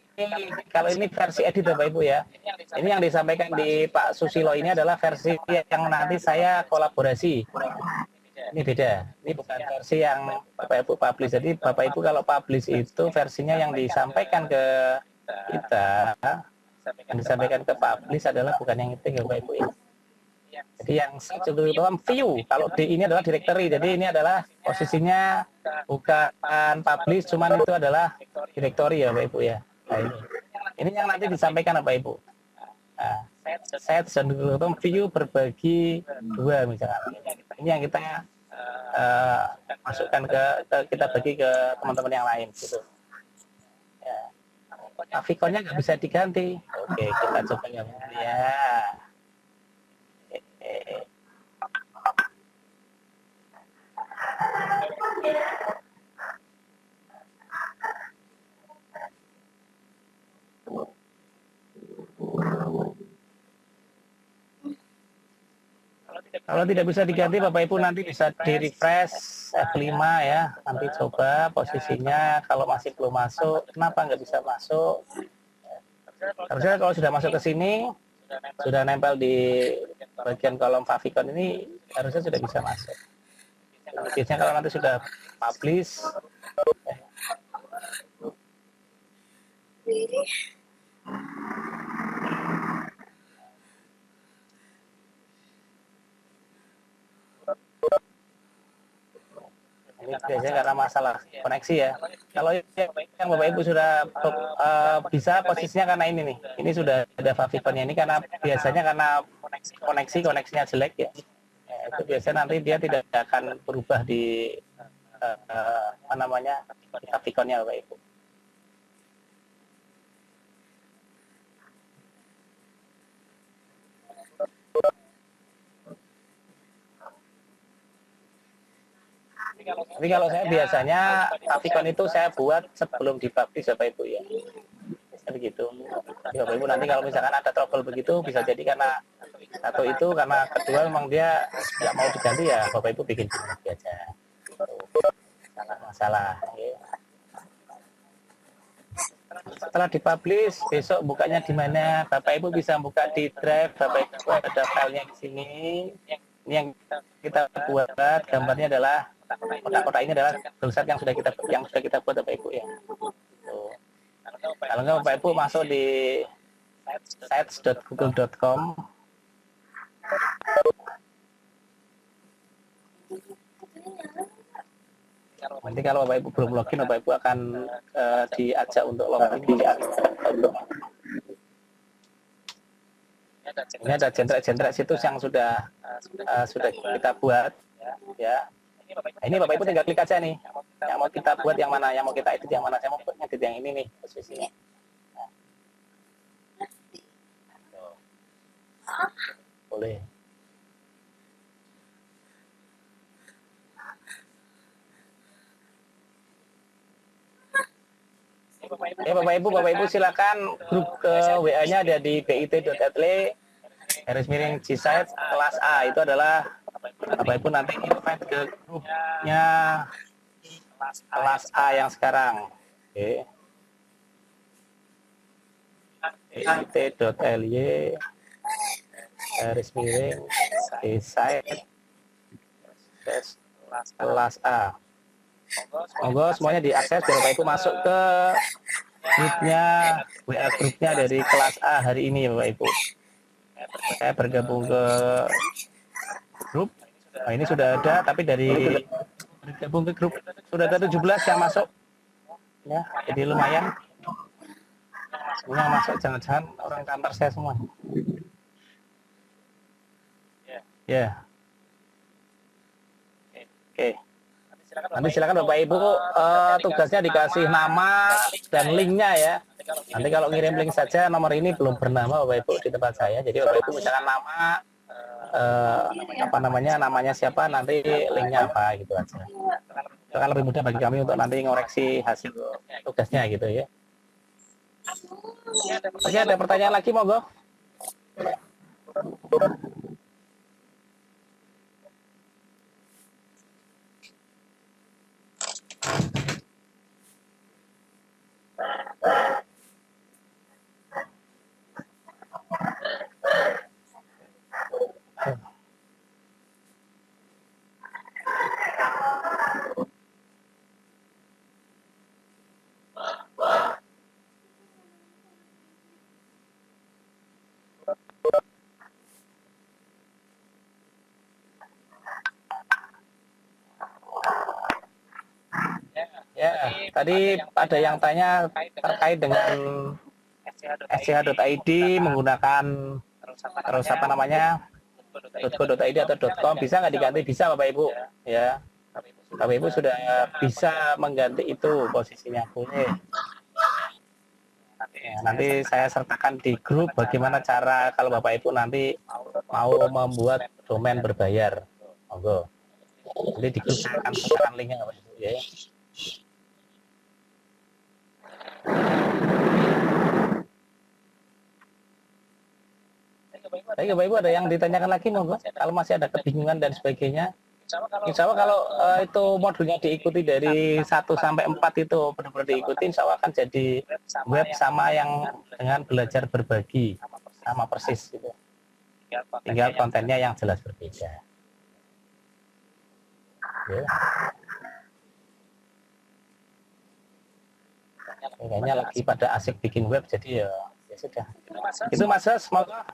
kalau ini versi edit Bapak Ibu ya. Ini yang disampaikan di Pak Susilo ini adalah versi yang nanti saya kolaborasi. Ini beda. Ini bukan versi yang Bapak Ibu publish. Jadi Bapak Ibu kalau publish itu versinya yang disampaikan ke kita, yang disampaikan ke publish adalah bukan yang itu ya Bapak Ibu ya. Jadi yang dalam view, kalau di ini adalah directory, jadi ini adalah posisinya bukan publish, cuman itu adalah directory ya Bapak Ibu ya. Nah, ini yang nanti disampaikan Bapak Ibu. Nah, set dan view berbagi dua misalkan. Ini yang kita masukkan ke kita bagi ke teman-teman yang lain gitu. Ya. Grafikonnya nggak bisa diganti. Oke, kita coba ya. Kalau tidak bisa diganti Bapak Ibu nanti bisa di refresh F5 ya, nanti coba posisinya kalau masih belum masuk, kenapa nggak bisa masuk? Harusnya kalau sudah masuk ke sini, sudah nempel di bagian kolom favicon ini, harusnya sudah bisa masuk. Biasanya kalau nanti sudah publish, ini biasanya karena masalah koneksi ya. Kalau yang Bapak Ibu sudah bisa posisinya karena ini nih, ini sudah ada faviconnya ini karena biasanya karena koneksinya jelek ya. Itu biasanya nanti dia tidak akan berubah di apa namanya faviconnya Bapak Ibu. Tapi kalau saya biasanya favicon itu saya buat sebelum dipublish Bapak Ibu ya. Begitu. Jadi Bapak Ibu nanti kalau misalkan ada trouble begitu bisa jadi karena satu itu, karena kedua memang dia nggak mau diganti ya Bapak Ibu bikin lagi aja. Sangat masalah. Ya. Setelah dipublish besok bukanya di mana? Bapak Ibu bisa buka di drive. Bapak Ibu ada filenya di sini. Ini yang kita buat, gambarnya adalah kotak-kotak ini adalah tulisan yang sudah kita buat Bapak Ibu ya. Tuh. Kalau nggak Bapak Ibu masuk di sites.google.com. Nanti kalau Bapak Ibu belum login, Bapak Ibu akan diajak untuk login. Ini ada jentrek-jentrek situs yang sudah kita buat, ya. Ini Bapak Ibu tinggal klik aja nih, yang mau kita buat yang mana, yang mau kita edit yang mana. Saya mau edit yang ini nih posisinya. Boleh. Bapak Ibu silakan grup ke WA-nya ada di bit.ly/gsite kelas A. Itu adalah Bapak Ibu nanti invite ke grupnya kelas A yang sekarang. Oke. bit.ly/gsite kelas A. Monggo semuanya diakses biar Bapak Ibu masuk ke grupnya, WA grupnya dari kelas A hari ini Bapak Ibu. Saya bergabung ke grup. Nah, ini sudah ada, tapi dari bergabung ke grup sudah ada 17 yang masuk. Ya, jadi lumayan. Yang masuk jangan-jangan orang kantor saya semua. Ya. Oke. Nanti silakan Bapak Ibu tugasnya dikasih nama dan linknya ya. Nanti kalau ngirim link saja, nomor ini belum bernama Bapak Ibu di tempat saya. Jadi Bapak Ibu misalkan nama namanya siapa, nanti linknya apa gitu aja. Itu kan lebih mudah bagi kami untuk nanti ngoreksi hasil tugasnya gitu ya. Oke, ada pertanyaan lagi monggo. Tadi ada yang tanya terkait dengan sch.id menggunakan terus apa namanya .co.id atau .com, bisa nggak diganti? Bisa Bapak Ibu ya. Bapak Ibu sudah bisa mengganti itu posisinya, boleh. Ya, nanti saya sertakan di grup bagaimana cara kalau Bapak Ibu nanti mau membuat domain berbayar. Monggo. Jadi di grup saya akan sertakan linknya Bapak Ibu ya. Baik Bapak Ibu, ada yang ditanyakan lagi monggo. Kalau masih ada kebingungan dan sebagainya. Insya Allah kalau itu modulnya diikuti dari 1 sampai 4 itu benar-benar diikuti, insya Allah akan jadi web sama yang dengan belajar berbagi, sama persis gitu. Tinggal kontennya yang jelas berbeda. Ya. Kayaknya lagi pada asik bikin web, jadi ya sudah. Itu Mas, semoga.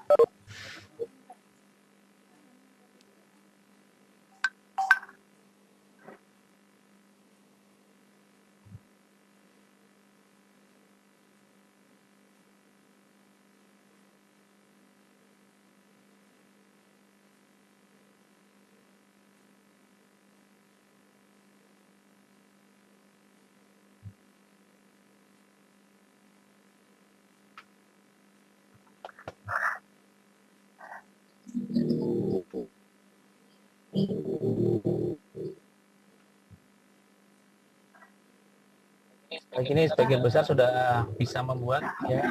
Begini sebagian besar sudah bisa membuat ya.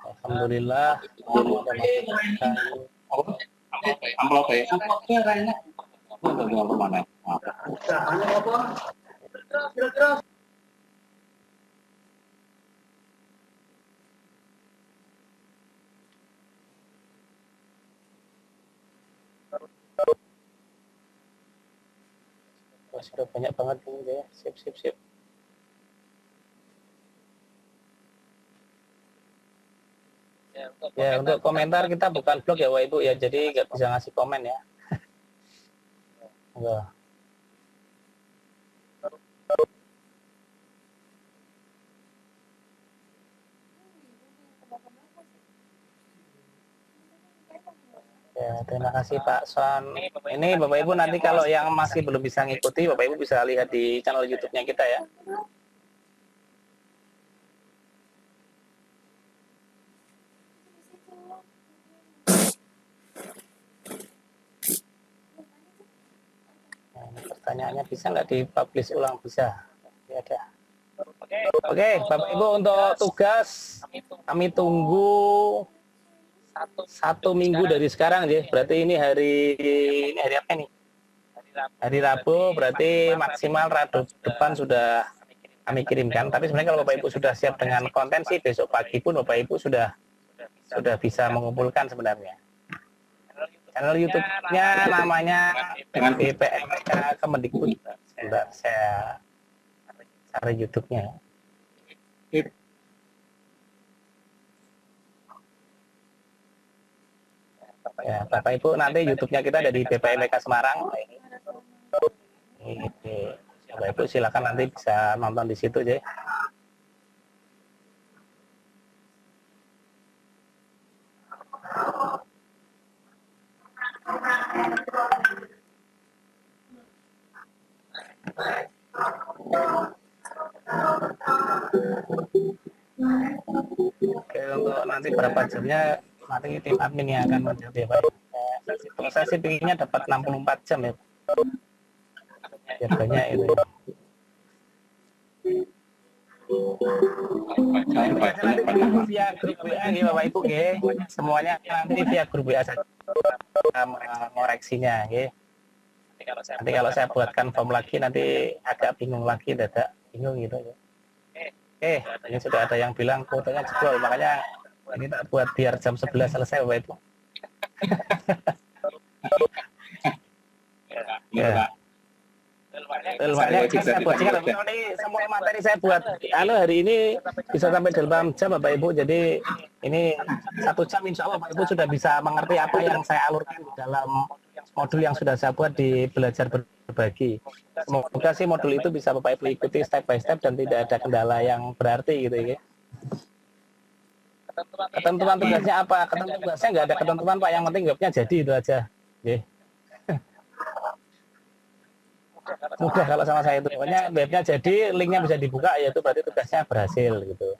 Alhamdulillah. Sudah banyak banget ini ya. Sip. Ya, untuk komentar kita bukan blog ya, Wah Ibu ya, jadi nggak bisa ngasih komen ya. Enggak. Ya, terima kasih Pak Son. Ini Bapak Ibu nanti kalau yang masih belum bisa ngikuti, Bapak Ibu bisa lihat di channel YouTube-nya kita ya. Pertanyaannya bisa nggak dipublish ulang? Bisa. Ya, ada. Oke, Bapak Ibu untuk tugas kami tunggu 1 minggu dari sekarang ya. Berarti ini hari apa nih? Hari Rabu, berarti maksimal Rabu depan sudah kami kirimkan. Tapi sebenarnya kalau Bapak Ibu sudah siap dengan konten sih, besok pagi pun Bapak Ibu sudah bisa mengumpulkan sebenarnya. Channel YouTube-nya namanya BPMK Kemendikbud. Sebentar, saya cari YouTube-nya. Ya, Bapak Ibu nanti YouTube-nya kita ada di BPMK Semarang. Bapak Ibu silakan nanti bisa nonton di situ aja. Oke, untuk nanti berapa jamnya nanti tim admin yang akan menjawab ya Pak. Saya sih pinginnya dapat 64 jam ya. Biar banyak itu. Nanti via grup WA nih Bapak Ibu ya. Semuanya nanti via grup WA saja mengoreksinya ya. Nanti kalau saya buatkan form lagi nanti agak bingung lagi, dadak bingung gitu ya. Ini sudah ada yang bilang kuotanya jebol, makanya ini tak buat biar jam 11 selesai Bapak Ibu. Ya. Saya buat semua materi saya buat. Hari ini bisa sampai 8 jam Bapak Ibu. Jadi ini 1 jam insya Allah Bapak Ibu sudah bisa mengerti apa yang saya alurkan di dalam modul yang sudah saya buat di belajar berbagi. Semoga sih modul itu bisa Bapak Ibu ikuti step by step dan tidak ada kendala yang berarti gitu ya. Ketentuan tugasnya apa? Ketentuan tugasnya nggak ada ketentuan Pak, yang penting webnya jadi itu aja. Okay. Mudah kalau sama saya itu, pokoknya webnya jadi, linknya bisa dibuka, ya itu berarti tugasnya berhasil gitu.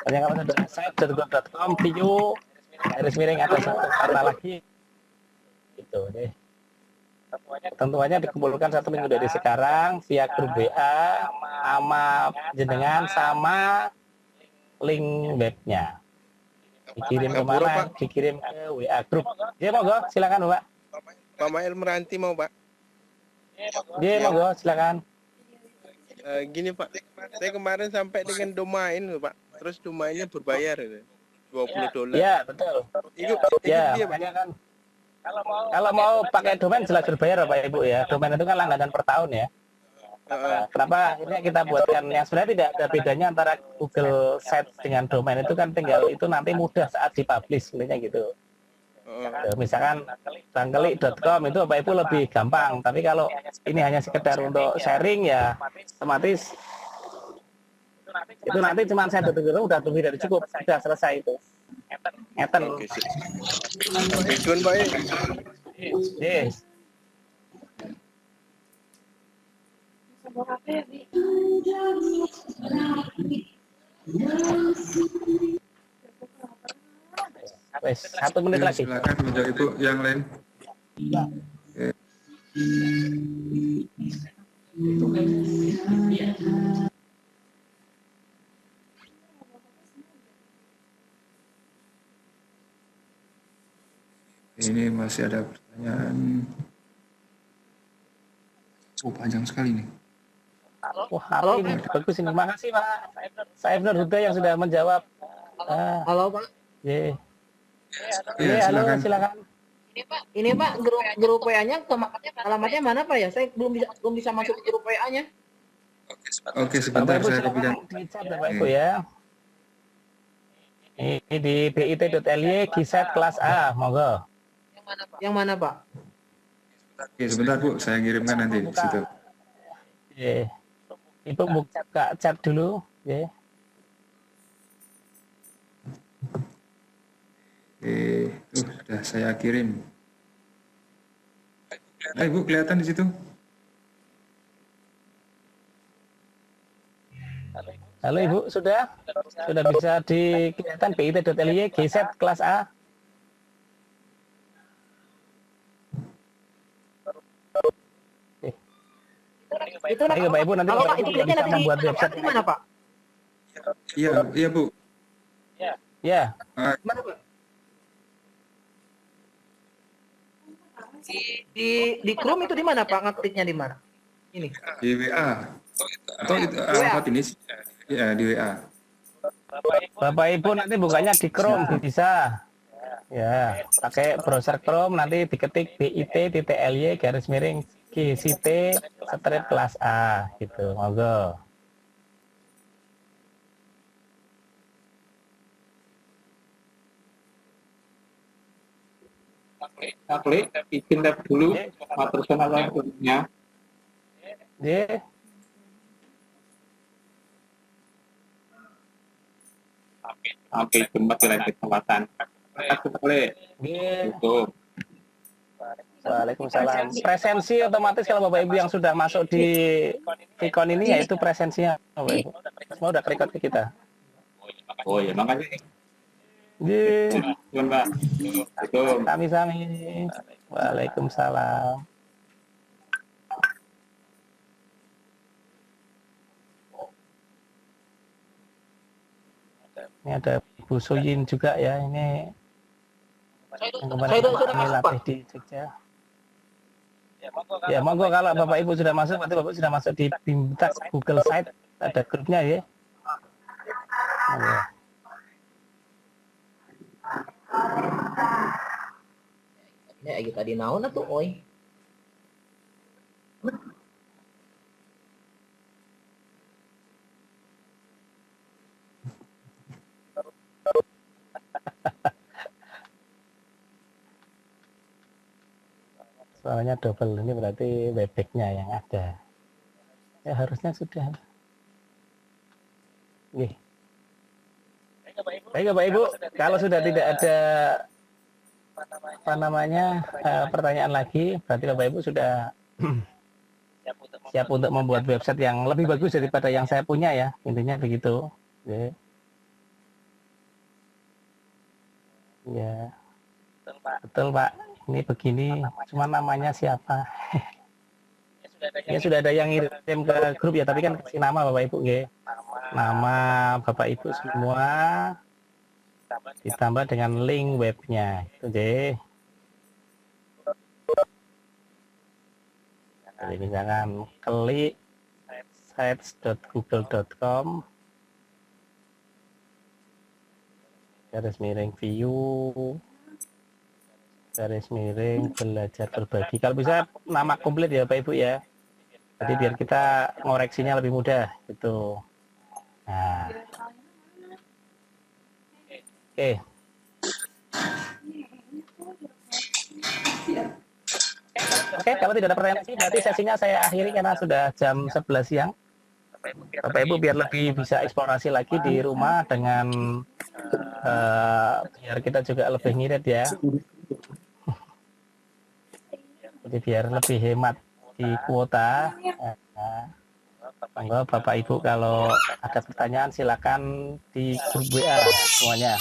Pokoknya kalau sudah site.go.com view _ ada satu karena lagi gitu deh. Ketentuannya dikumpulkan 1 minggu dari sekarang via grup WA sama jenengan sama link webnya. Dikirim kemana? Dikirim ke WA grup. Ya monggo, silakan Pak. Pak Mail Meranti mau Pak. Iya monggo, silakan. Gini Pak, saya kemarin sampai dengan domain Pak, terus domainnya berbayar $20. Iya betul. Ya makanya kan kalau mau pakai domain jelas berbayar Bapak Ibu ya. Domain itu kan langganan per tahun ya. Kenapa akhirnya kita buatkan yang sebenarnya tidak ada bedanya antara Google Sites dengan domain, itu kan tinggal itu nanti mudah saat dipublish sebenarnya gitu. Misalkan bangkeli.com itu Bapak Ibu lebih gampang, tapi kalau ini hanya sekedar untuk sharing ya otomatis itu nanti cuma saya udah lebih dari cukup, sudah selesai itu. Ngeten. Tujuan baik. Yes. Wes, 1 menit lagi. Silakan Bapak Ibu yang lain. masih ada pertanyaan. Oh, panjang sekali nih. Wah, halo, ini bagus ini. Makasih Pak Saifnur Huda yang sudah menjawab. Halo Pak. Iya, halo, silakan. silakan. Ini Pak, grup WA-nya alamatnya mana Pak ya? Saya belum bisa masuk ke grup WA-nya. Oke, sebentar Bapak Ibu saya silakan kopikan. di chat Bapak Ibu ya. Ini di bit.ly Giset kelas A, monggo. Yang mana Pak? Oke, sebentar Bu, saya kirimkan nanti di situ. Ibu buka chat dulu, ya. Oke, sudah saya kirim. Ibu kelihatan di situ? Halo Ibu, sudah bisa kelihatan bit.ly Giset kelas A. Itu Baik, Bapak Ibu nanti kalau Bapak Pak, itu Ibu bisa nanti membuat website di mana Pak? Iya Bu. Ya. Mana Pak? Di Chrome itu di mana Pak? Ngekliknya di mana? Ini. Di WA. Atau itu alamat ini? Ya, di WA. Bapak Ibu nanti bukanya di Chrome bisa. Ya, pakai browser Chrome nanti diketik bit.ly _GCT kelas A gitu. Monggo. Kita klik, bikin tab dulu, teruskan aja nya. Oke, jembat di lain kesempatan. Kita klik. Tutup. Waalaikumsalam. Presensi otomatis kalau Bapak Ibu yang sudah masuk di Vicon ini yaitu presensinya Bapak Ibu. Semua udah record ke kita. Oh ya, makanya. Mbak. Sami-sami. Waalaikumsalam. Ini ada Bu Suyin juga ya. Ini yang kemarin kami latih di Jogja. Ya monggo kalau Bapak Ibu sudah masuk, berarti Bapak sudah masuk di Bimtak Google Site, ada grupnya ya. Ya kita di naon atuh oi. Soalnya double, ini berarti webback-nya yang ada. Ya harusnya sudah. Nih. Baik Bapak Ibu, kalau sudah tidak ada pertanyaan lagi, berarti Bapak Ibu sudah siap untuk membuat website yang lebih bagus daripada yang saya punya ya, intinya begitu. Ya, betul Pak. Ini begini, cuma namanya siapa? Ya sudah ada yang ngirim ke grup ya, tapi kan kasih nama Bapak Ibu ya. Nama Bapak Ibu semua ditambah dengan link webnya itu deh. Jadi misalkan klik sites.google.com /view /belajar berbagi. Kalau bisa nama komplit ya Bapak Ibu ya. Jadi biar kita ngoreksinya lebih mudah gitu. Nah. Oke. Oke, kalau tidak ada pertanyaan lagi, berarti sesinya saya akhiri karena sudah jam 11 siang. Bapak Ibu biar lebih bisa eksplorasi lagi di rumah dengan biar kita juga lebih ngirit ya. Jadi biar lebih hemat di kuota. Monggo Bapak Ibu kalau ada pertanyaan silakan di grup WA semuanya.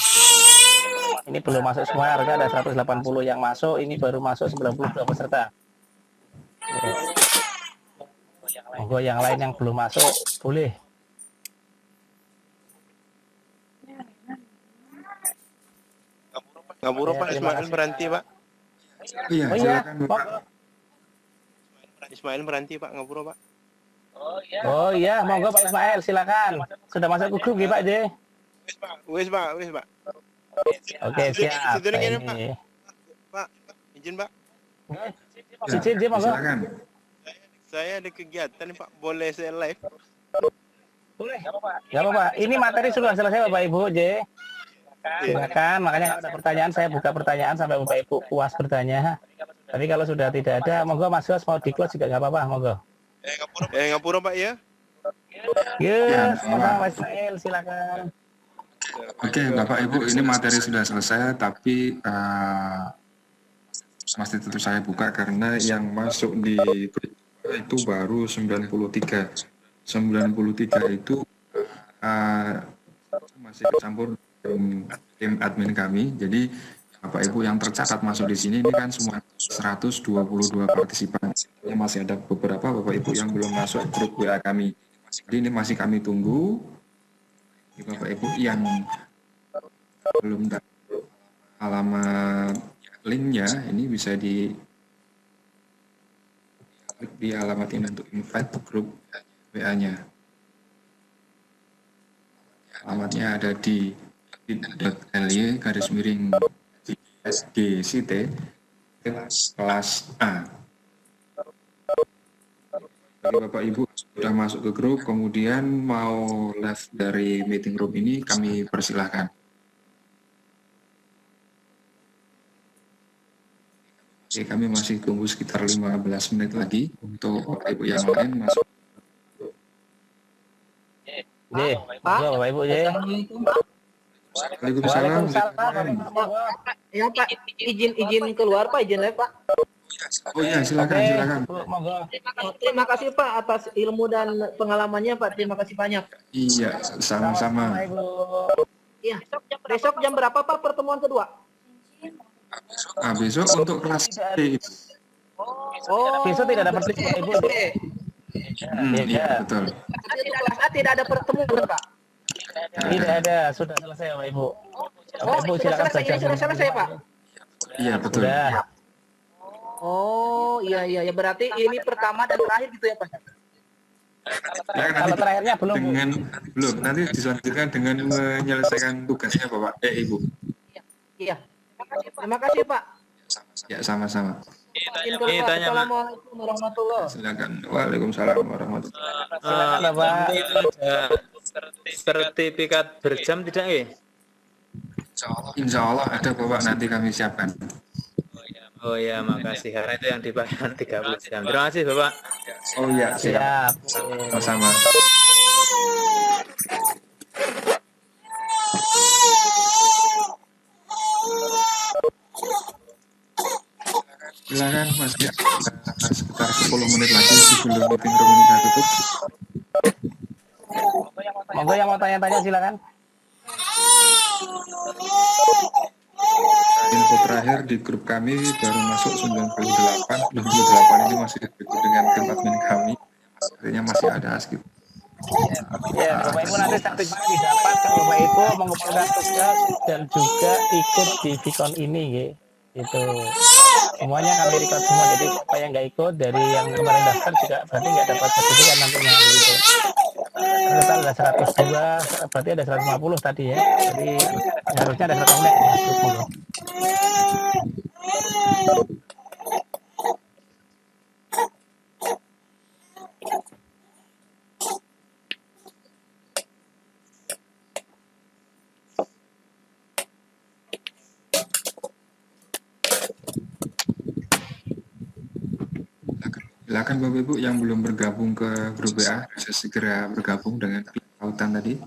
Ini belum masuk semua, harusnya ada 180 yang masuk, ini baru masuk 92 peserta. Monggo yang lain yang belum masuk boleh. Ngapura Pak Ismail berhenti Pak. Iya, silakan Bapak. Ismail Meranti Pak Ngapura Pak. Oh iya, monggo Pak Ismail, silakan. Sudah masuk ke grup ya Pak J? Wis Pak. Oke, siap. Situ ini Pak. Pak, izin Pak. Izin J, monggo. Silakan. Saya ada kegiatan Pak, boleh saya live? Boleh. Gak apa-apa. Ini materi sudah selesai Bapak Ibu J. Silakan, makanya kalau ada pertanyaan saya buka pertanyaan sampai Bapak Ibu puas bertanya. Tapi kalau sudah tidak ada, monggo Mas Yos mau di-close juga nggak apa-apa, monggo. Ngapura Pak ya? Ya, Pak Ismail, silakan. Oke, Bapak Ibu, ini materi sudah selesai, tapi masih tetap saya buka karena yang masuk di grup itu baru 93. 93 itu masih kecampur tim admin kami. Jadi Bapak Ibu yang tercatat masuk di sini ini kan semua 122 partisipan. Ini masih ada beberapa Bapak Ibu yang belum masuk grup WA kami. Jadi ini masih kami tunggu. Bapak Ibu yang belum dapat alamat linknya, ini bisa di alamat ini untuk invite grup WA-nya. Alamatnya ada di bit.ly/SGCT kelas A. Bagi Bapak Ibu sudah masuk ke grup, kemudian mau live dari meeting room ini, kami persilahkan. Oke, kami masih tunggu sekitar 15 menit lagi untuk Bapak Ibu yang lain masuk. Bapak Ibu J. Waalaikumsalam. Ya Pak, izin keluar Pak, izin live Pak. Oh iya, silakan. Terima kasih Pak atas ilmu dan pengalamannya Pak. Terima kasih banyak. Iya, sama-sama. Iya. Besok jam berapa Pak pertemuan kedua? Besok untuk kelas D. Oh, besok tidak ada pertemuan Ibu. Iya, betul. Untuk kelas A tidak ada pertemuan Pak. Tidak ada, sudah selesai Bapak Ibu. Bapak Ibu silakan belajar. Sudah selesai Pak. Iya, betul. Sudah. Oh iya berarti ini pertama dan terakhir gitu ya Pak? Ya, kalau terakhirnya belum. Belum. Nanti dilanjutkan dengan menyelesaikan tugasnya Bapak. Ibu. Iya. Terima kasih Pak. Ya, sama-sama. Ini tanya. Assalamualaikum warahmatullahi wabarakatuh. Silakan. Waalaikumsalam warahmatullahi wabarakatuh. Silakan Bapak. Ada sertifikat berjam tidak ya? Insya Allah ada Bapak, nanti kami siapkan. Oh ya, makasih. Karena itu yang dibayar 30 jam. Terima kasih Bapak. Oh iya, siap. Sama-sama. Silakan Mas, ya. Sekitar 10 menit lagi sebelum meeting room ini kita tutup. Monggo yang mau tanya-tanya silakan. Info terakhir di grup kami baru masuk 98 ini masih berikut dengan tim admin kami. Artinya masih ada gitu. Ya, Bapak Ibu nanti sertifikat didapat kalau Bapak Ibu mengumpulkan tugas dan juga ikut di Vicon ini, gitu. Semuanya kami record semua, jadi siapa yang nggak ikut dari yang kemarin daftar juga berarti nggak dapat sertifikat nantinya, gitu. Total ada 102, berarti ada 150 tadi ya. Jadi harusnya ada 150. Silakan Bapak Ibu yang belum bergabung ke grup WA bisa segera bergabung dengan pautan tadi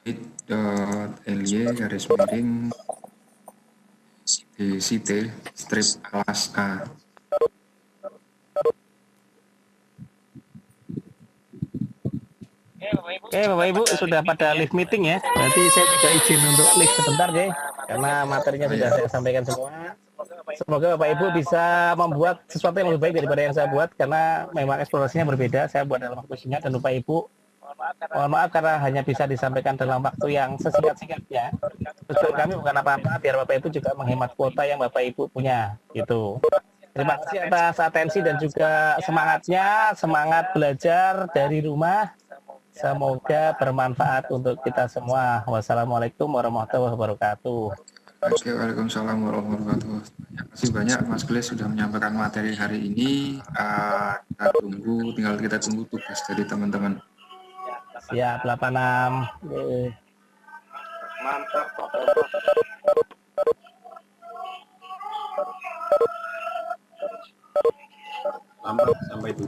bit.ly/DCT strip kelas A. Oke Bapak Ibu sudah pada live meeting ya. Nanti saya juga izin untuk live sebentar ya, karena materinya sudah saya sampaikan semua. Semoga Bapak Ibu bisa membuat sesuatu yang lebih baik daripada yang saya buat, karena memang eksplorasinya berbeda. Saya buat dalam waktu singkat dan Bapak Ibu Mohon maaf karena hanya bisa disampaikan dalam waktu yang sesingkat-singkatnya. Tujuan kami bukan apa-apa, biar Bapak Ibu juga menghemat kuota yang Bapak Ibu punya, gitu. Terima kasih atas atensi dan juga semangatnya, semangat belajar dari rumah. Semoga bermanfaat untuk kita semua. Wassalamualaikum warahmatullahi wabarakatuh. Oke, waalaikumsalam warahmatullahi wabarakatuh. Terima kasih banyak Mas Gles sudah menyampaikan materi hari ini. Tinggal kita tunggu tugas dari teman-teman. Siap, 86. Mantap. Lambat sampai itu.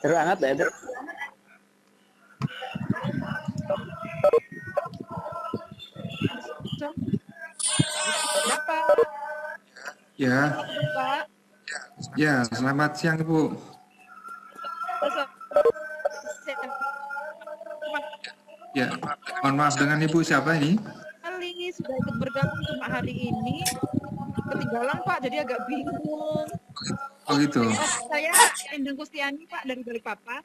Terus hangat ya, Dek? Ya. Ya, selamat siang Ibu. Ya, mohon maaf dengan Ibu siapa ini? Kali sudah ikut bergabung cuma hari ini ketinggalan Pak, jadi agak bingung. Oh gitu. Saya Endang Kustiani Pak dari Balikpapan.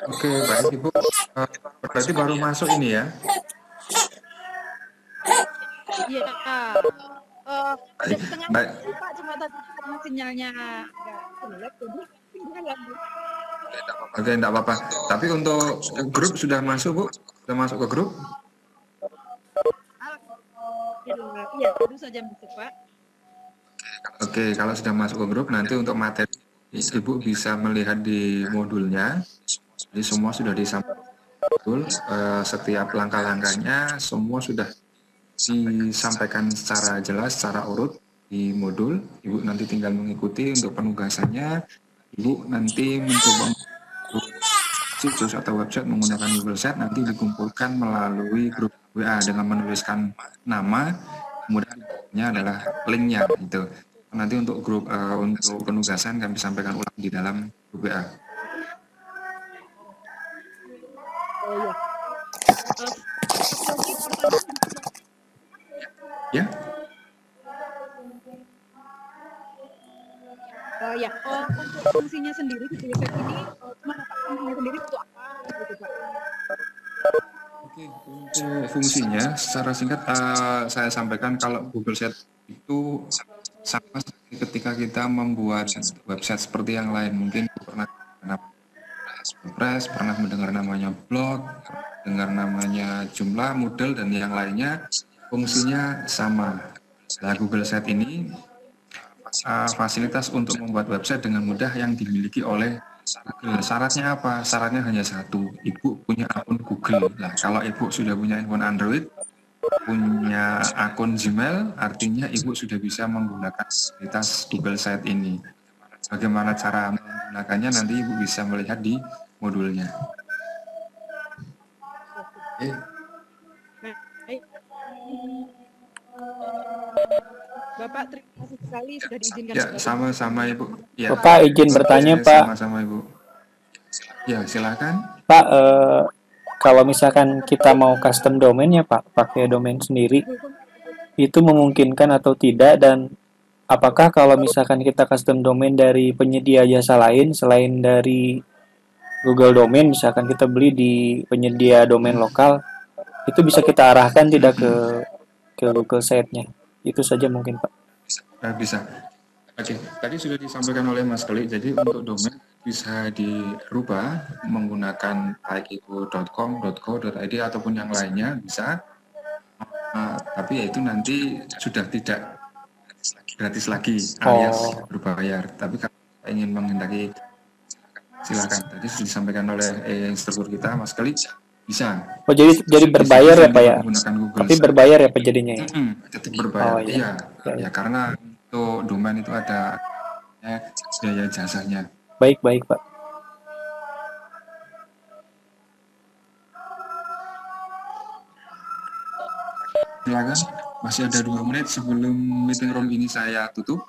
Oke, baik Ibu. Berarti baru masuk ini ya? Iya. Ada setengah baik. Pak, cuma tadi karena sinyalnya agak jelek, jadi tinggalan. Oke, enggak apa-apa. Tapi untuk grup sudah masuk Bu? Sudah masuk ke grup? Iya, baru saja masuk Pak. Oke, kalau sudah masuk ke grup nanti untuk materi Ibu bisa melihat di modulnya. Jadi semua sudah disampaikan betul, setiap langkah-langkahnya semua sudah disampaikan secara jelas, secara urut di modul. Ibu nanti tinggal mengikuti untuk penugasannya. Ibu nanti mencoba situs atau website menggunakan Google Sheet, nanti dikumpulkan melalui grup WA dengan menuliskan nama, kemudian adalah linknya gitu. Nanti untuk grup untuk penugasan kami sampaikan ulang di dalam grup WA. Oh iya. Ya. Ya, untuk fungsinya sendiri di Google Sheet ini, fungsinya sendiri untuk apa? Gitu, Pak. Oke, untuk fungsinya secara singkat saya sampaikan kalau Google Sheet itu sama seperti ketika kita membuat website seperti yang lain. Mungkin pernah WordPress, pernah mendengar namanya blog, dengar namanya jumlah, Moodle, dan yang lainnya, fungsinya sama. Nah, Google Sheet ini fasilitas untuk membuat website dengan mudah yang dimiliki oleh Google. Syaratnya apa? Syaratnya hanya satu, Ibu punya akun Google. Nah, kalau Ibu sudah punya handphone Android, punya akun Gmail, artinya Ibu sudah bisa menggunakan fasilitas Google Sheet ini. Bagaimana cara menggunakannya nanti Ibu bisa melihat di modulnya. Oke. Bapak terima kasih sekali sudah diizinkan. Ya, sama-sama Ibu. Ya. Bapak izin bertanya Pak. Sama-sama Ibu. Ya, silakan. Pak, kalau misalkan kita mau custom domain ya Pak, pakai domain sendiri, itu memungkinkan atau tidak, dan apakah kalau misalkan kita custom domain dari penyedia jasa lain selain dari Google Domain, misalkan kita beli di penyedia domain lokal, itu bisa kita arahkan tidak ke Google Sheet-nya? Itu saja mungkin Pak. Bisa. Oke, tadi sudah disampaikan oleh Mas Keli, jadi untuk domain bisa dirubah menggunakan baik itu .com, .co.id ataupun yang lainnya bisa. Tapi itu nanti sudah tidak gratis lagi alias berbayar. Tapi kalau ingin menghendaki Silakan. Tadi sudah disampaikan oleh instruktur kita, Mas Kali, bisa. Oh, jadi berbayar ya Pak ya? Menggunakan Google Tapi berbayar ya Pak jadinya ya? Tetap berbayar. Oh, iya. Ya, karena untuk domain itu ada biaya jasanya. Baik Pak. Silakan, masih ada 2 menit sebelum meeting room ini saya tutup.